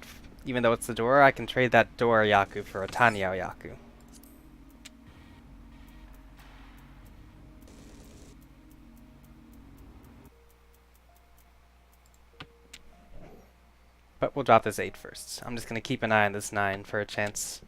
even though it's the Dora, I can trade that Dora Yaku for a Tanyao Yaku. But we'll drop this 8 first. I'm just going to keep an eye on this 9 for a chance.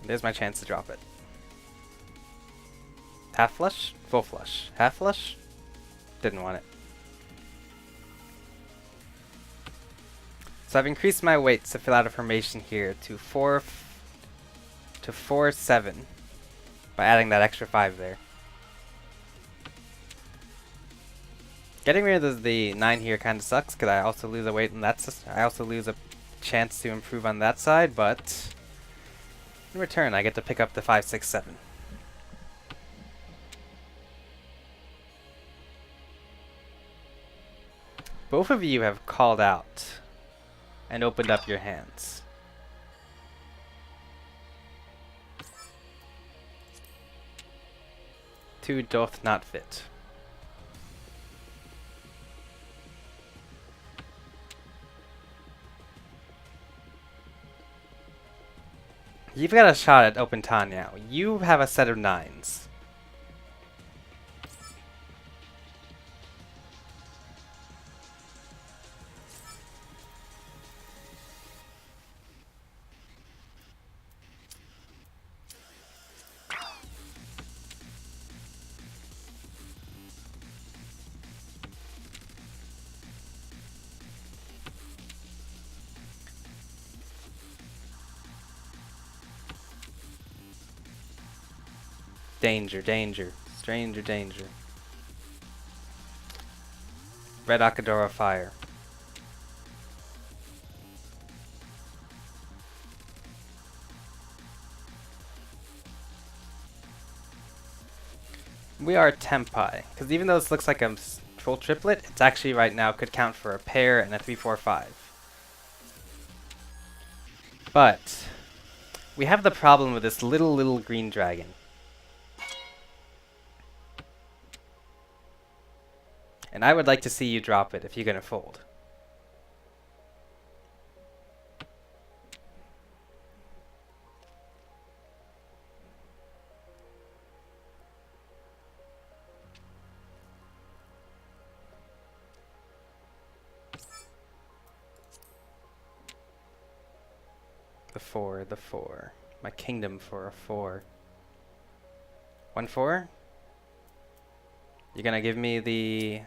There's my chance to drop it. Half flush? Full flush. Half flush? Didn't want it. So I've increased my weights to fill out a formation here to 4-7 by adding that extra 5 there. Getting rid of the 9 here kind of sucks because I also lose a weight and I also lose a chance to improve on that side, but in return I get to pick up the 5, 6, 7. Both of you have called out and opened up your hands. Two doth not fit. You've got a shot at open ton now. You have a set of 9s. Danger, danger. Stranger danger. Red Akadora fire. We are Tempai, because even though this looks like a full triplet, it's actually right now could count for a pair and a 3, 4, 5. But we have the problem with this little green dragon. And I would like to see you drop it if you're going to fold. The 4. My kingdom for a 4. 1, 4? You're going to give me the...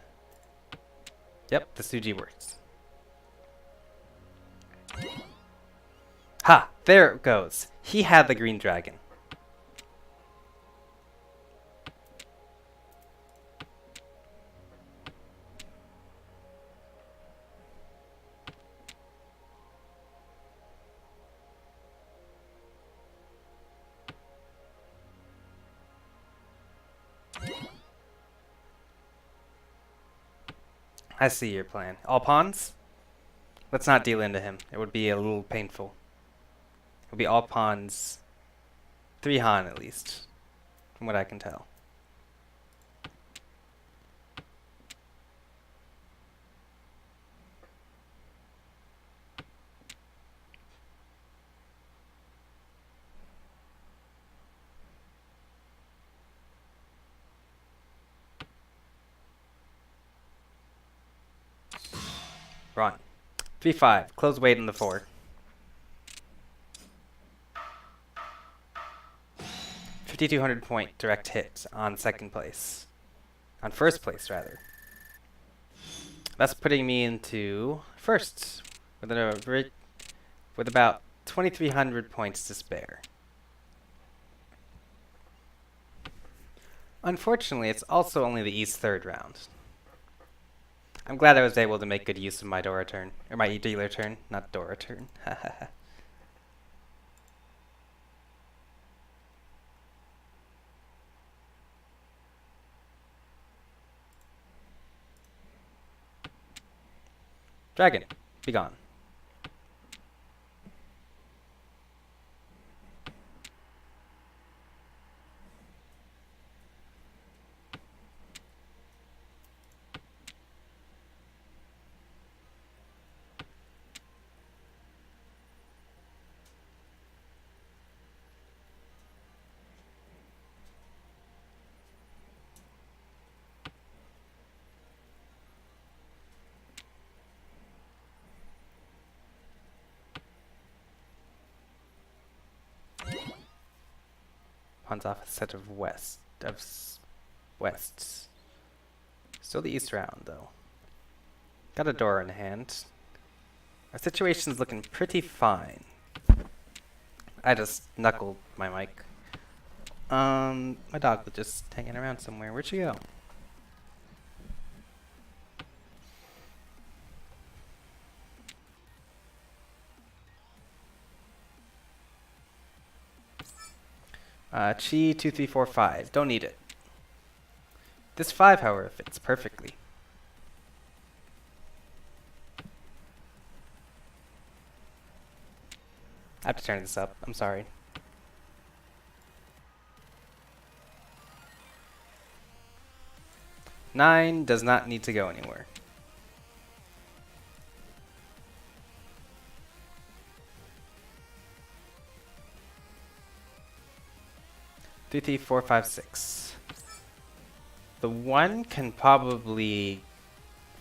Yep, the Suji works. Ha! There it goes. He had the green dragon. I see your plan. All pawns? Let's not deal into him. It would be a little painful. It would be all pawns. 3 Han at least, from what I can tell. Run. 3, 5. Close weight in the 4. 5,200 point direct hit on second place. On first place, rather. That's putting me into first with about 2,300 points to spare. Unfortunately, it's also only the East third round. I'm glad I was able to make good use of my Dora turn. Or my dealer turn, not Dora turn. Dragon, be gone. Pawns off a set of west. of west. Still the east round, though. Got a door in hand. Our situation's looking pretty fine. I just knuckled my mic. My dog was just hanging around somewhere. Where'd she go? Chi 2345. Don't need it. This 5, however, fits perfectly. I have to turn this up. I'm sorry. Nine does not need to go anywhere. Three, three, four, five, six. The 1 can probably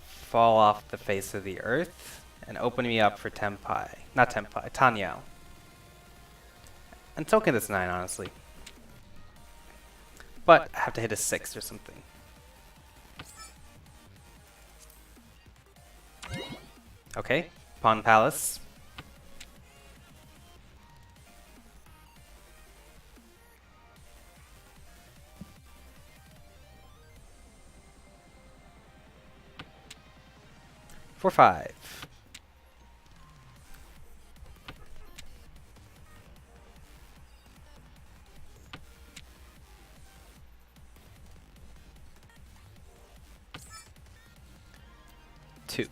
fall off the face of the earth and open me up for Tenpai. Not Tenpai, Tanyao. And token this 9, honestly. But I have to hit a 6 or something. Okay, Pawn Palace. For 5. Two.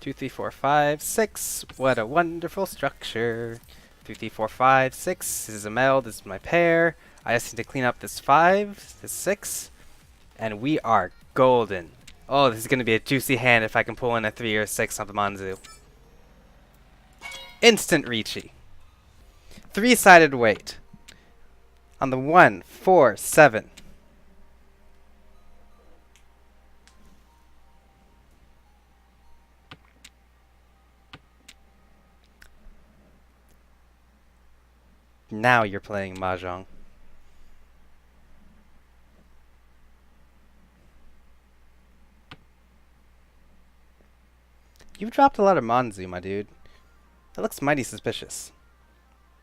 2, 3, 4, 5, 6. What a wonderful structure. 2, 3, 4, 5, 6. This is a meld. This is my pair. I just need to clean up this 5, this 6. And we are golden. Oh, this is going to be a juicy hand if I can pull in a 3 or 6 on the Manzu. Instant Ricci. 3-sided weight. On the 1, 4, 7. Now you're playing Mahjong. You've dropped a lot of Manzu, my dude. That looks mighty suspicious.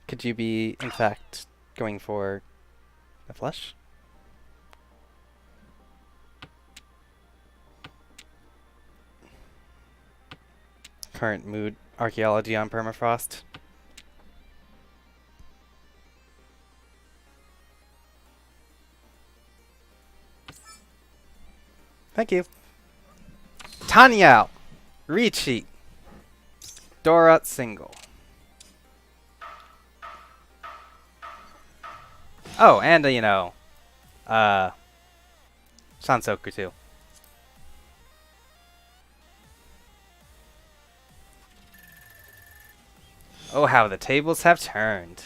Could you be, in fact, going for a flush? Current mood, archaeology on permafrost. Thank you. Tanyao. Ricci. Dora single. Oh, and you know, Sansoku too. Oh, how the tables have turned.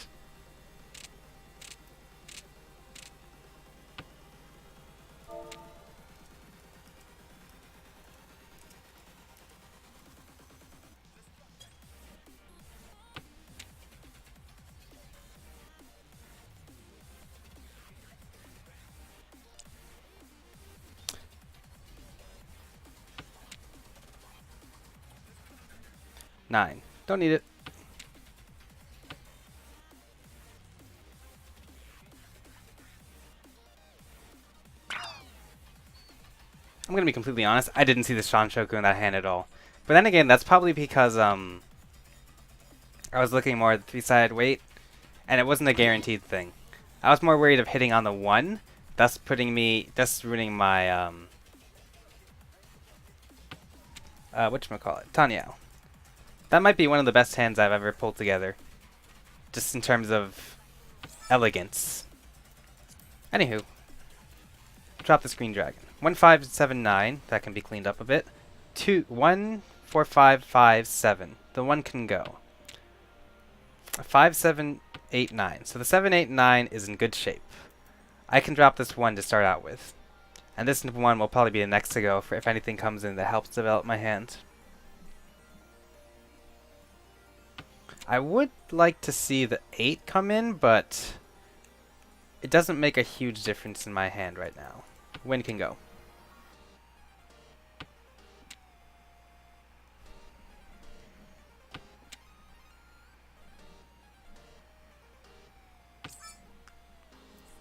Nine. Don't need it. I'm gonna be completely honest. I didn't see the Shanshoku in that hand at all. But then again, that's probably because I was looking more at the 3-sided weight, and it wasn't a guaranteed thing. I was more worried of hitting on the 1, thus ruining my whatchamacallit, Tanyao. That might be one of the best hands I've ever pulled together, just in terms of elegance. Anywho, drop the Green Dragon. 1, 5, 7, 9. That can be cleaned up a bit. 2, 1, 4, 5, 5, 7. The 1 can go. 5, 7, 8, 9. So the 7, 8, 9 is in good shape. I can drop this 1 to start out with. And this 1 will probably be the next to go for if anything comes in that helps develop my hand. I would like to see the 8 come in, but It doesn't make a huge difference in my hand right now. Win can go.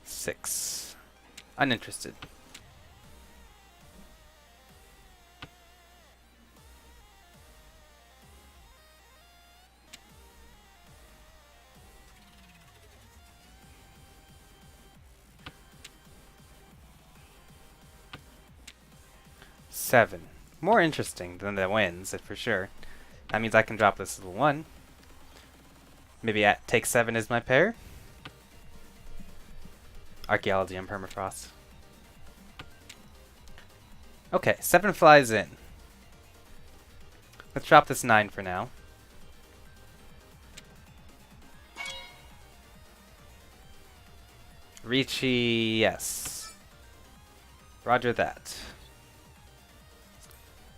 Six. Uninterested. Seven. More interesting than the wins, for sure. That means I can drop this little one. Maybe take 7 as my pair. Archaeology on permafrost. Okay, 7 flies in. Let's drop this 9 for now. Reachy, yes. Roger that.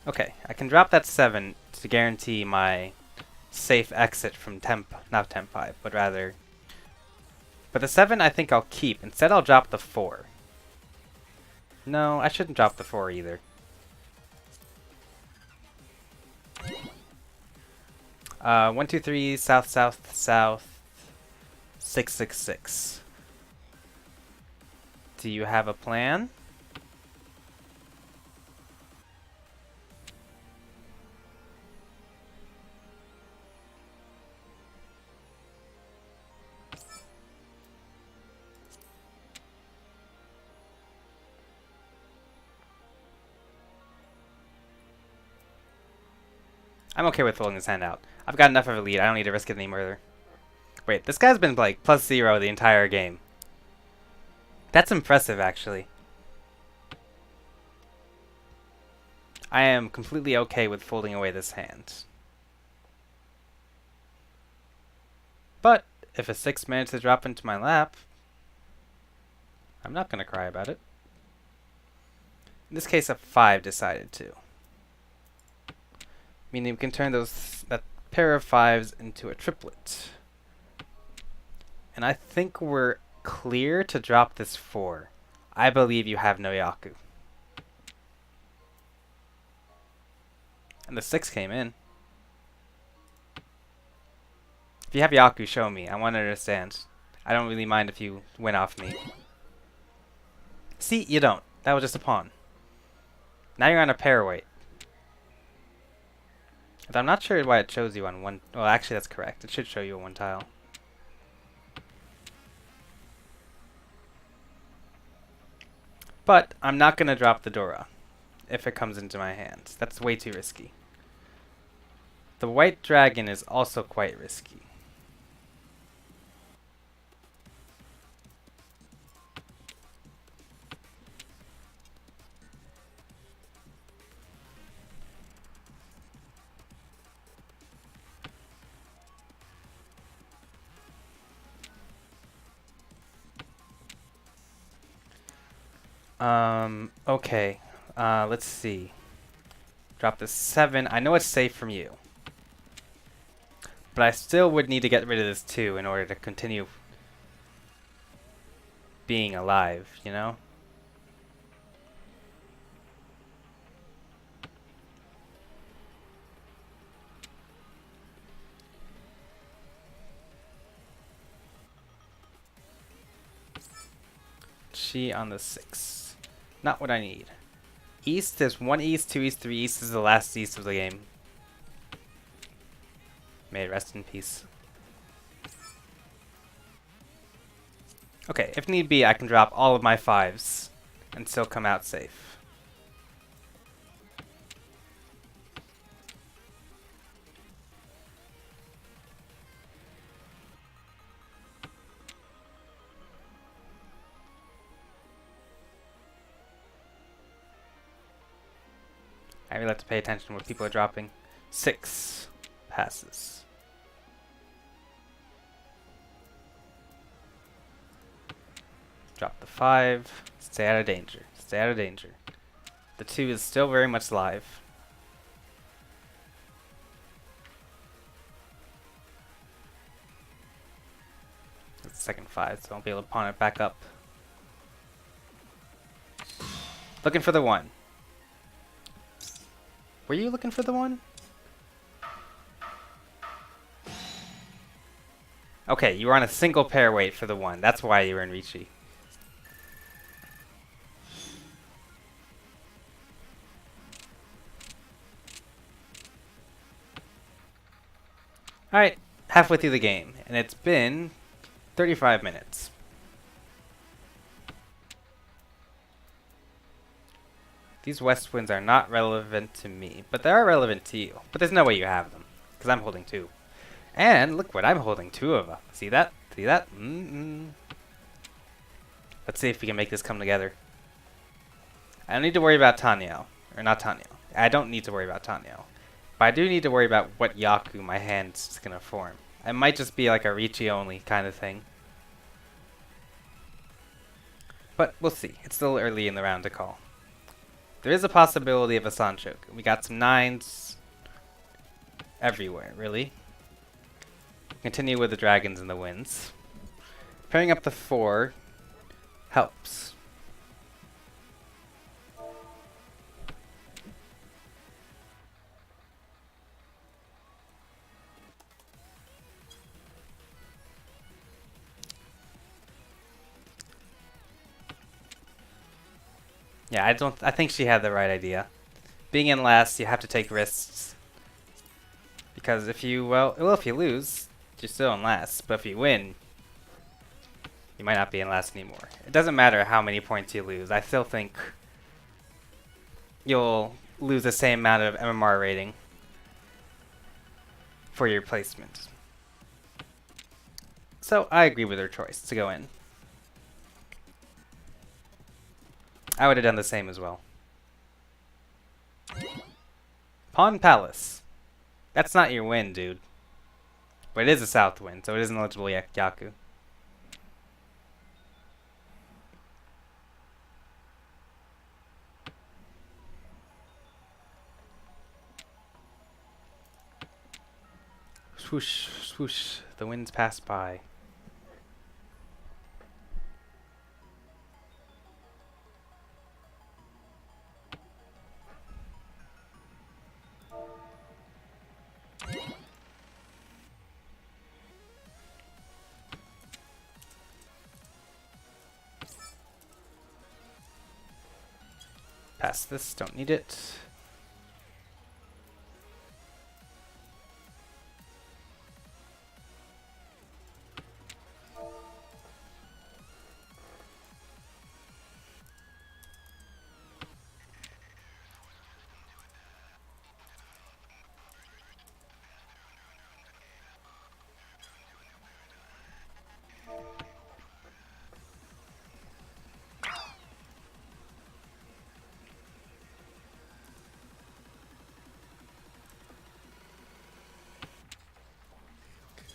Okay, I can drop that 7 to guarantee my safe exit from not temp 5, but rather... But the 7 I think I'll keep. Instead I'll drop the 4. No, I shouldn't drop the 4 either. One, two, three, south, south, south, 6, 6, 6. Do you have a plan? I'm okay with pulling his hand out. I've got enough of a lead. I don't need to risk it any further. Wait, this guy's been like +0 the entire game. That's impressive, actually. I am completely okay with folding away this hand. But if a 6 managed to drop into my lap, I'm not going to cry about it. In this case, a 5 decided to. Meaning we can turn that pair of 5s into a triplet. And I think we're clear to drop this 4. I believe you have no Yaku. And the 6 came in. If you have Yaku, show me. I want to understand. I don't really mind if you win off me. See, you don't. That was just a pawn. Now you're on a pair weight. But I'm not sure why it shows you on one... Well, actually, that's correct. It should show you on one tile. But I'm not going to drop the Dora if it comes into my hands. That's way too risky. The white dragon is also quite risky. Okay. Let's see. Drop the 7. I know it's safe from you. But I still would need to get rid of this 2 in order to continue being alive, you know? She on the 6. Not what I need. East, there's 1 east, 2 east, 3 east. This is the last east of the game. May it rest in peace. Okay, if need be, I can drop all of my 5s and still come out safe. I really have to pay attention to what people are dropping. 6 passes. Drop the 5. Stay out of danger. Stay out of danger. The 2 is still very much live. That's the second 5, so I won't be able to pawn it back up. Looking for the 1. Were you looking for the 1? Okay, you were on a single pair weight for the 1. That's why you were in Ricci. Alright, halfway through the game, and it's been 35 minutes. These west winds are not relevant to me, but they are relevant to you. But there's no way you have them, because I'm holding 2. And look what I'm holding, 2 of them. See that? See that? Let's see if we can make this come together. I don't need to worry about Tanyo. Or not Tanyo. I don't need to worry about Tanyo. But I do need to worry about what Yaku my hand's going to form. It might just be like a Ricci only kind of thing. But we'll see. It's still early in the round to call. There is a possibility of a Sanchoku. We got some 9s everywhere, really. Continue with the dragons and the winds. Pairing up the 4 helps. Yeah, I think she had the right idea. Being in last, you have to take risks. Because if you, if you lose, you're still in last. But if you win, you might not be in last anymore. It doesn't matter how many points you lose. I still think you'll lose the same amount of MMR rating for your placement. So I agree with her choice to go in. I would have done the same as well. Pawn Palace. That's not your win, dude. But it is a south win, so it isn't eligible Yaku. Swoosh, swoosh. The winds pass by. Pass this, don't need it.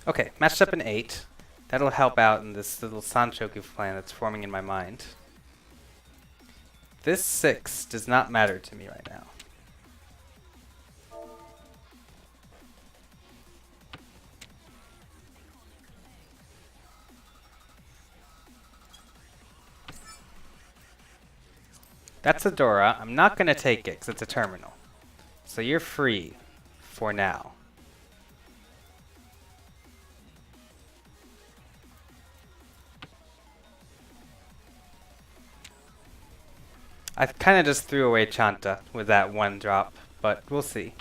Okay, matched up in 8. That'll help out in this little Sanchoku plan that's forming in my mind. This 6 does not matter to me right now. That's a Dora. I'm not going to take it because it's a terminal. So you're free for now. I kind of just threw away Chanta with that 1 drop, but we'll see.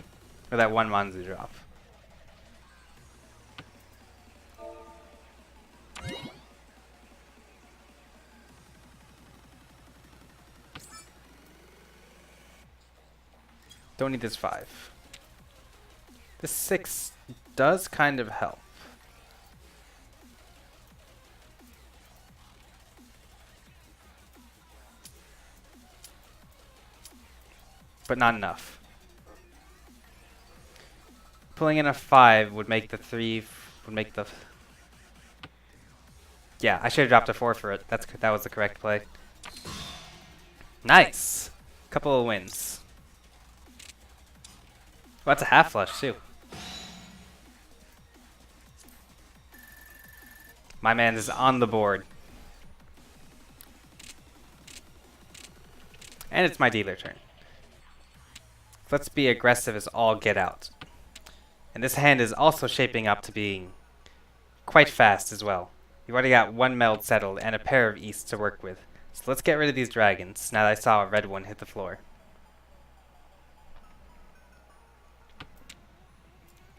Or that 1 Manzu drop. Don't need this 5. This 6 does kind of help. But not enough. Pulling in a 5 would make the 3, would make the... Yeah, I should have dropped a 4 for it. That was the correct play. Nice! Couple of wins. Oh, that's a half flush too. My man is on the board. And it's my dealer turn. Let's be aggressive as all get out. And this hand is also shaping up to being quite fast as well. You've already got one meld settled and a pair of easts to work with. So let's get rid of these dragons, now that I saw a red one hit the floor.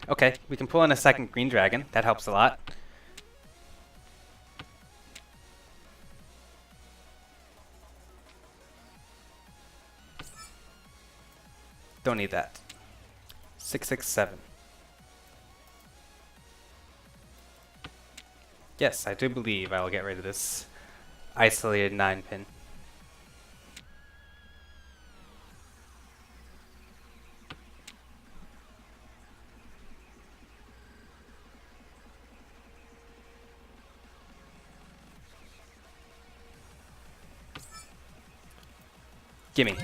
Okay, we can pull in a second green dragon. That helps a lot. Don't need that. 667. Yes, I do believe I will get rid of this isolated 9-pin. Gimme.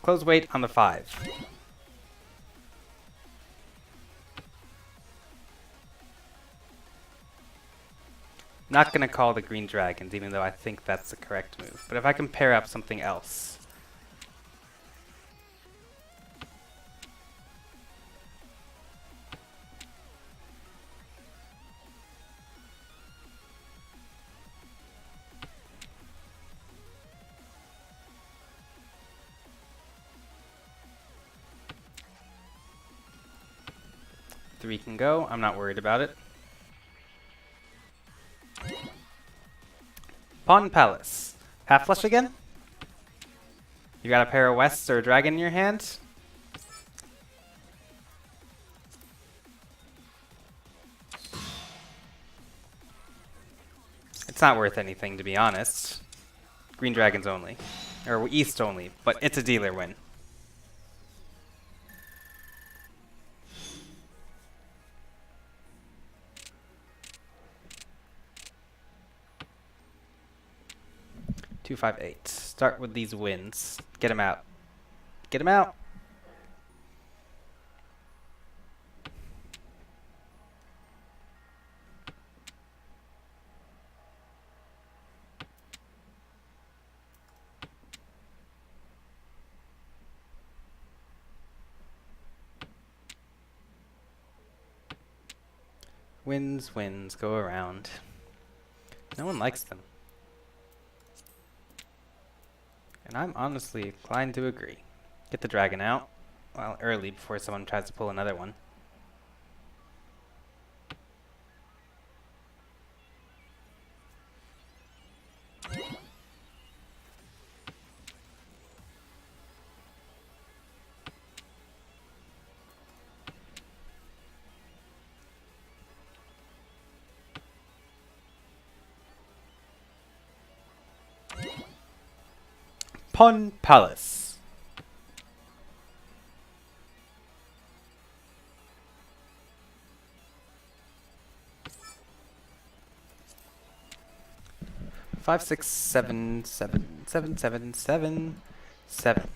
Close weight on the 5. Not gonna call the green dragons, even though I think that's the correct move. But if I can pair up something else. Three can go. I'm not worried about it. Pawn Palace. Half flush again? You got a pair of Wests or a dragon in your hand? It's not worth anything, to be honest. Green dragons only. Or East only, but it's a dealer win. Two, 5, 8. Start with these wins. Get them out. Get them out. Wins, wins, go around. No one likes them. And I'm honestly inclined to agree. Get the dragon out. Well, early before someone tries to pull another one. Pawn Palace. Five, 6, 7, 7, 7, 7, 7, 7.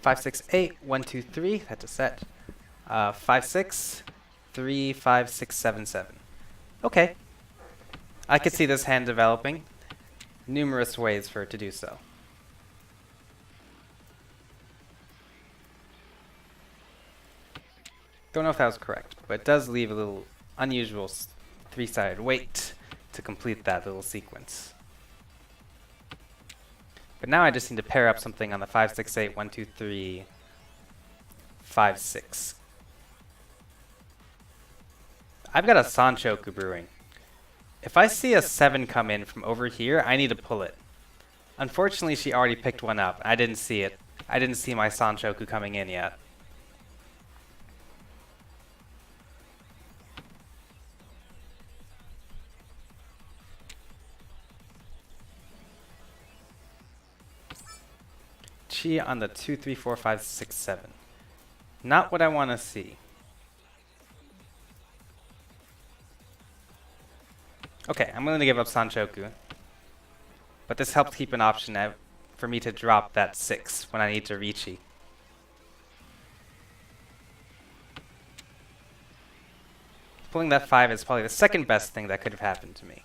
5, 6, 8, 1, 2, 3. That's a set. 5, 6, 3, 5, 6, 7, 7. Okay. I could see this hand developing. Numerous ways for it to do so. Don't know if that was correct, but it does leave a little unusual 3-sided weight to complete that little sequence. But now I just need to pair up something on the 5, 6, 8, 1, 2, 3, 5, 6. I've got a Sanchoku brewing. If I see a 7 come in from over here, I need to pull it. Unfortunately, she already picked one up. I didn't see it. I didn't see my Sanchoku coming in yet. Chi on the 2, 3, 4, 5, 6, 7. Not what I want to see. Okay, I'm willing to give up Sanchoku. But this helps keep an option for me to drop that 6 when I need to Riichi. Pulling that 5 is probably the second best thing that could have happened to me.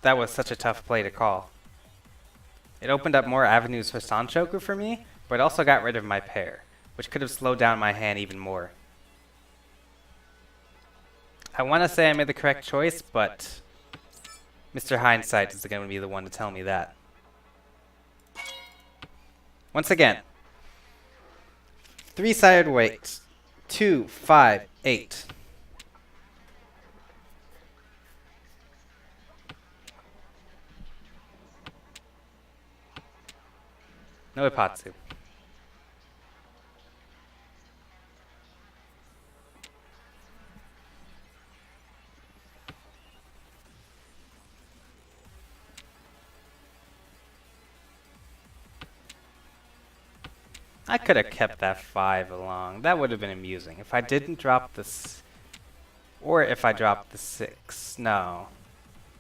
That was such a tough play to call. It opened up more avenues for Sanchoku for me, but it also got rid of my pair, which could have slowed down my hand even more. I want to say I made the correct choice, but Mr. Hindsight is going to be the one to tell me that. Once again, 3-sided weights, 2, 5, 8. No Ipatsu. I could have kept that 5 along. That would have been amusing. If I didn't drop this... Or if I dropped the 6. No.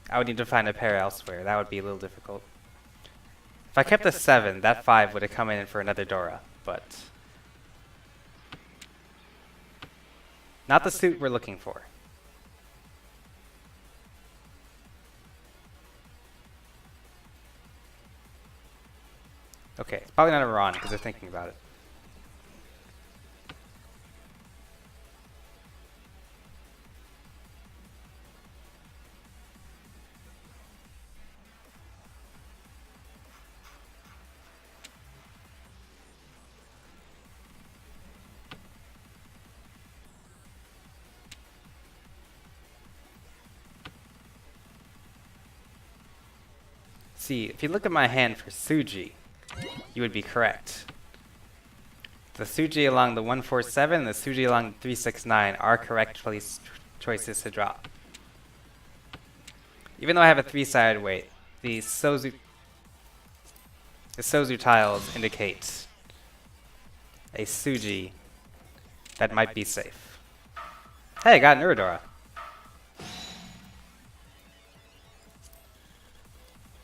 I would need to find a pair elsewhere. That would be a little difficult. If I kept the 7, that 5 would have come in for another Dora. But... not the suit we're looking for. Okay, it's probably not a Ron because they're thinking about it. See, if you look at my hand for Suji, you would be correct. The Suji along the 147 and the Suji along the 369 are correct choices to drop. Even though I have a 3-sided weight, the Sozu tiles indicate a Suji that might be safe. Hey, I got an Uridora.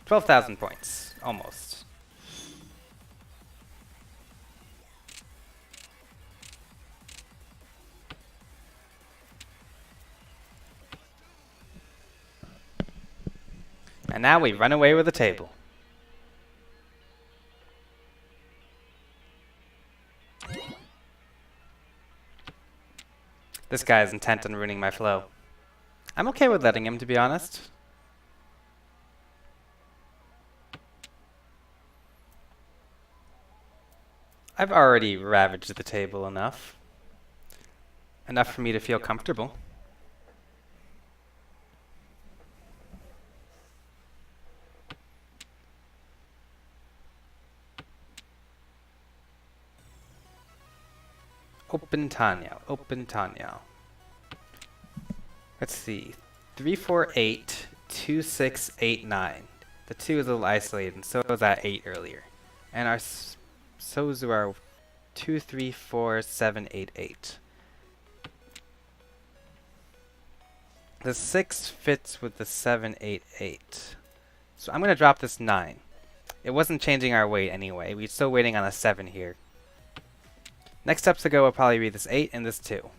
12,000 points, almost. And now we run away with the table. This guy is intent on ruining my flow. I'm okay with letting him, to be honest. I've already ravaged the table enough. Enough for me to feel comfortable. Open Tanya, open Tanya. Let's see. 3, 4, 8, 2, 6, 8, 9. The 2 is a little isolated, and so was that 8 earlier. And our Sozu are 2, 3, 4, 7, 8, 8. The 6 fits with the 7, 8, 8. So I'm going to drop this 9. It wasn't changing our weight anyway. We're still waiting on a 7 here. Next steps to go will probably be this 8 and this 2.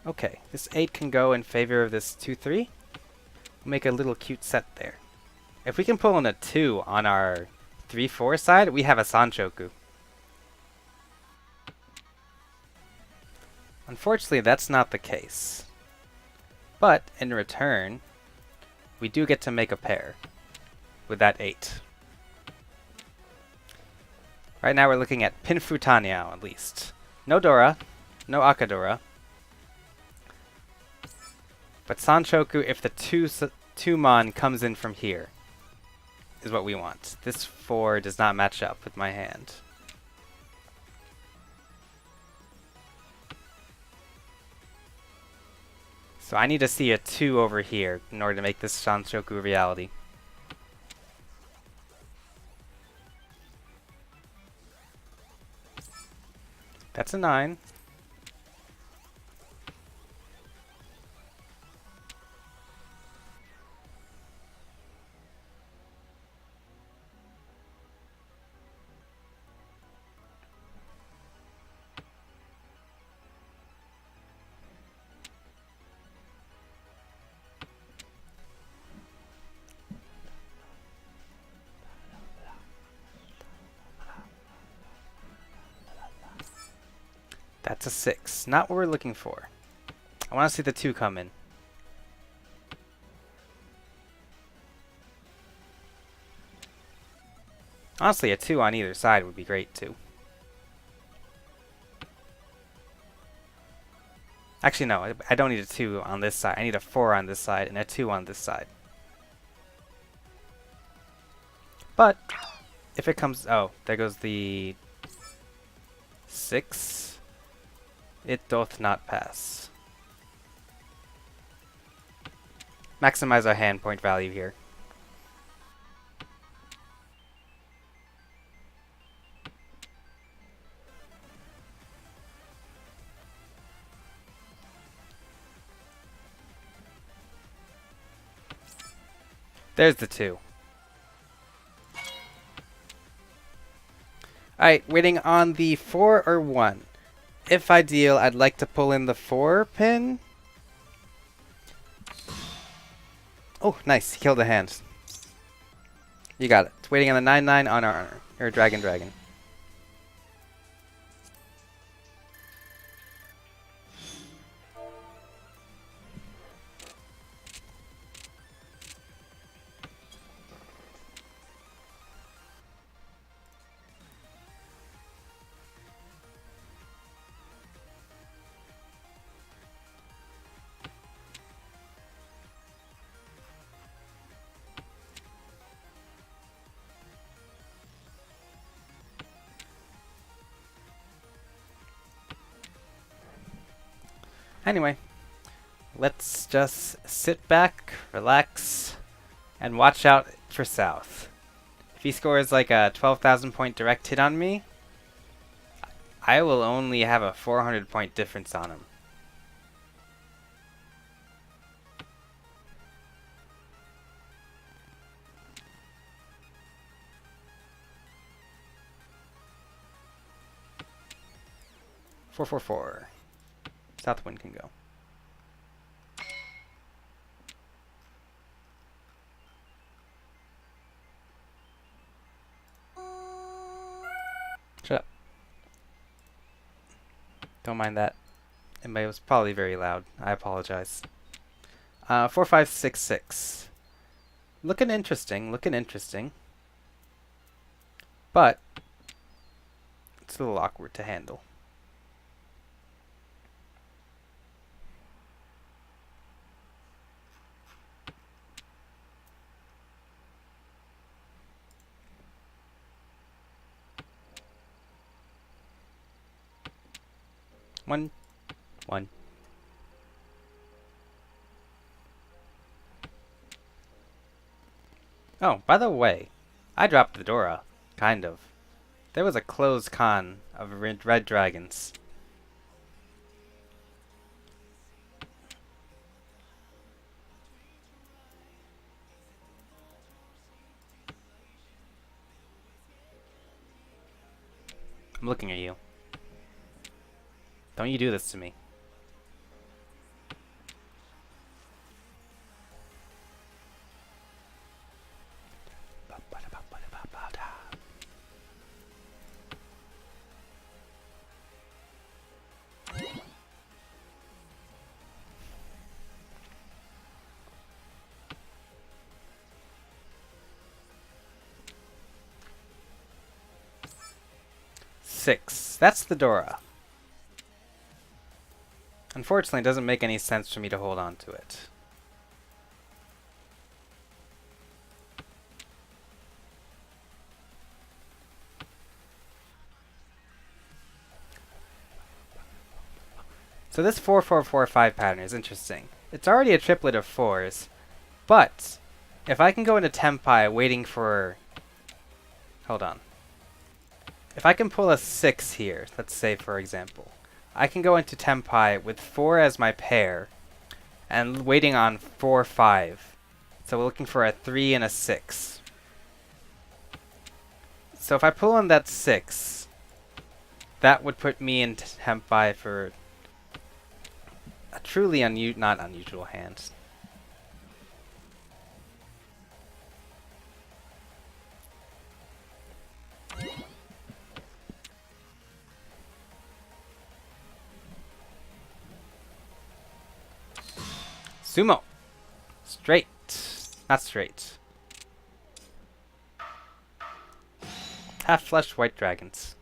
Okay, this 8 can go in favor of this 2, 3. We'll make a little cute set there. If we can pull in a 2 on our 3, 4 side, we have a Sanchoku. Unfortunately, that's not the case. But, in return, we do get to make a pair with that 8. Right now we're looking at Pinfutaniao, at least. No Dora, no Akadora. But Sanchoku, if the 2-mon comes in from here, is what we want. This 4 does not match up with my hand. So I need to see a 2 over here in order to make this Sanchoku reality. That's a 9. That's a 6. Not what we're looking for. I want to see the 2 come in. Honestly, a 2 on either side would be great, too. Actually, no. I don't need a 2 on this side. I need a 4 on this side and a 2 on this side. But, if it comes... Oh, there goes the 6. It doth not pass. Maximize our hand point value here. There's the 2. Alright, waiting on the 4 or 1. If ideal, I'd like to pull in the 4 pin. Oh, nice. He killed the hand. You got it. Waiting on the 9-9 on our or dragon. Anyway, let's just sit back, relax, and watch out for South. If he scores like a 12,000 point direct hit on me, I will only have a 400 point difference on him. Four, 4. Southwind can go. Shut up. Don't mind that. It was probably very loud. I apologize. 4, 5, 6, 6. Looking interesting. But it's a little awkward to handle. One. Oh, by the way, I dropped the Dora. Kind of. There was a closed con of red dragons. I'm looking at you. Don't you do this to me. 6. That's the Dora. Unfortunately, it doesn't make any sense for me to hold on to it. So this 4-4-4-5 pattern is interesting. It's already a triplet of 4s, but if I can go into Tempai waiting for... Hold on. If I can pull a 6 here, let's say for example, I can go into Tempai with 4 as my pair, and waiting on 4-5. So we're looking for a 3 and a 6. So if I pull in that 6, that would put me in Tempai for a truly not unusual hand. Sumo! Straight. Not straight. Half flush white dragons.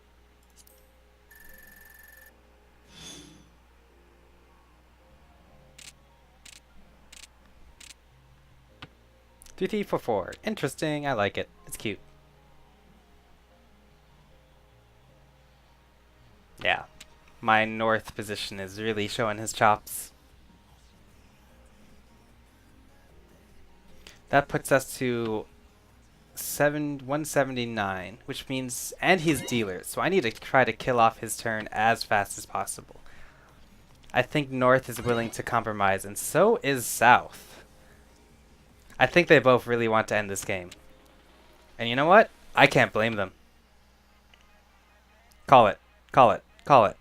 Three for 4. Interesting. I like it. It's cute. Yeah. My north position is really showing his chops. That puts us to 179, which means, and he's dealer, so I need to try to kill off his turn as fast as possible. I think North is willing to compromise, and so is South. I think they both really want to end this game. And you know what? I can't blame them. Call it. Call it. Call it.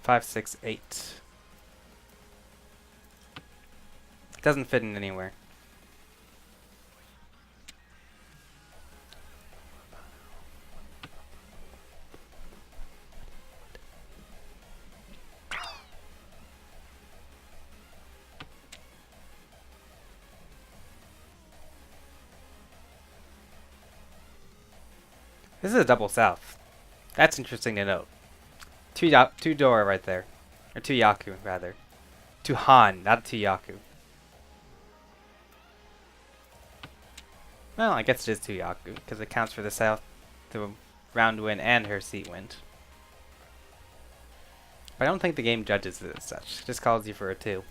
Five, 6, 8. Doesn't fit in anywhere. This is a double South. That's interesting to note. Two Dora right there. Or two Yaku, rather. Two Han, not two Yaku. Well, I guess it is two Yaku, because it counts for the South, the round win, and her seat win. But I don't think the game judges it as such. It just calls you for a 2.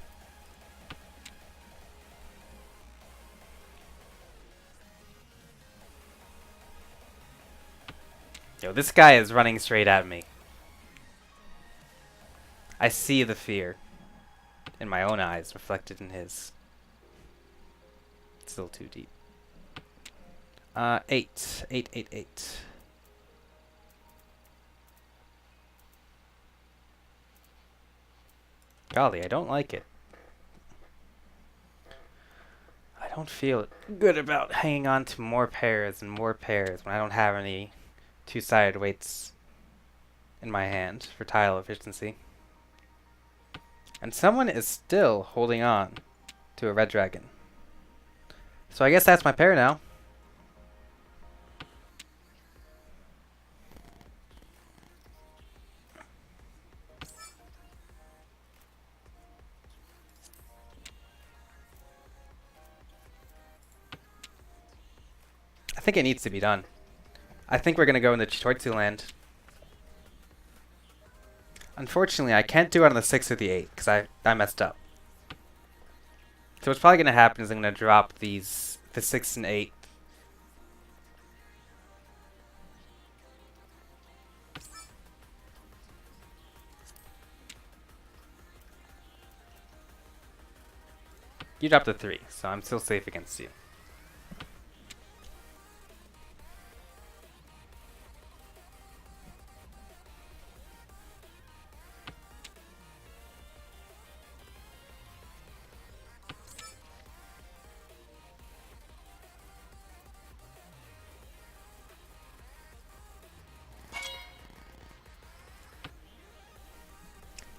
Yo, this guy is running straight at me. I see the fear in my own eyes reflected in his. It's still too deep. 8. 8, 8, 8. Golly, I don't like it. I don't feel good about hanging on to more pairs and more pairs when I don't have any two-sided weights in my hand for tile efficiency. And someone is still holding on to a red dragon. So I guess that's my pair now. I think it needs to be done. I think we're going to go into Chitoitsu land. Unfortunately, I can't do it on the 6 or the 8 because I messed up. So what's probably going to happen is I'm going to drop the 6 and 8. You dropped the 3, so I'm still safe against you.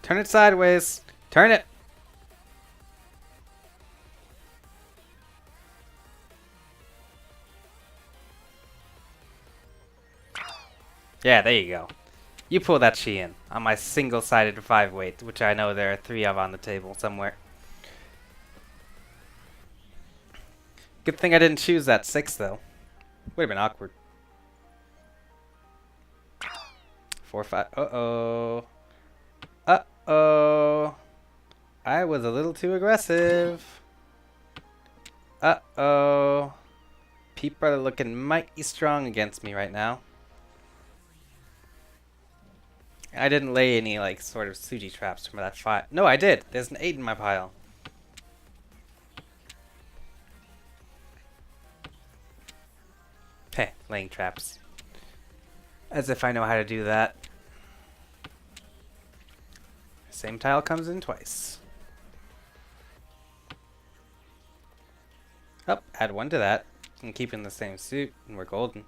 Turn it sideways. Turn it. Yeah, there you go. You pull that chi in on my single-sided 5 weight, which I know there are 3 of on the table somewhere. Good thing I didn't choose that 6, though. Would have been awkward. 4, 5. Uh-oh. Uh-oh. I was a little too aggressive. Uh-oh. People are looking mighty strong against me right now. I didn't lay any, like, sort of Suji traps from that 5. No, I did. There's an 8 in my pile. Heh, laying traps. As if I know how to do that. Same tile comes in twice. Oh, add 1 to that. And keep in the same suit, and we're golden.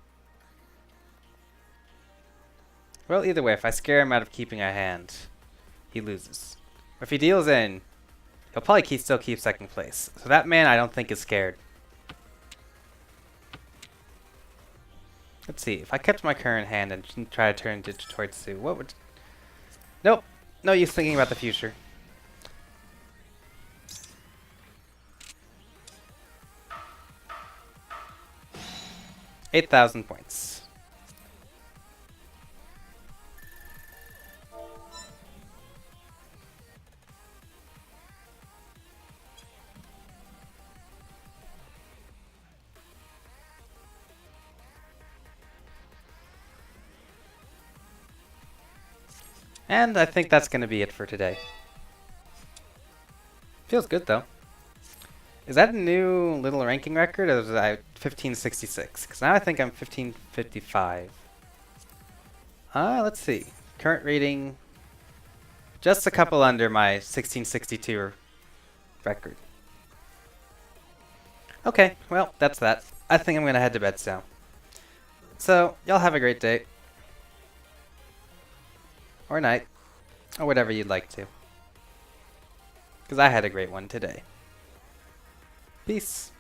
Well, either way, if I scare him out of keeping a hand, he loses. If he deals in, he'll probably still keep second place. So that man I don't think is scared. Let's see, if I kept my current hand and try to turn it towards Sue, what would... Nope, no use thinking about the future. $8,000 points. And I think that's going to be it for today. Feels good, though. Is that a new little ranking record, or was I 1566? Because now I think I'm 1555. Let's see. Current rating, just a couple under my 1662 record. Okay, well, that's that. I think I'm going to head to bed now. So, y'all have a great day. Or night. Or whatever you'd like to. Because I had a great one today. Peace.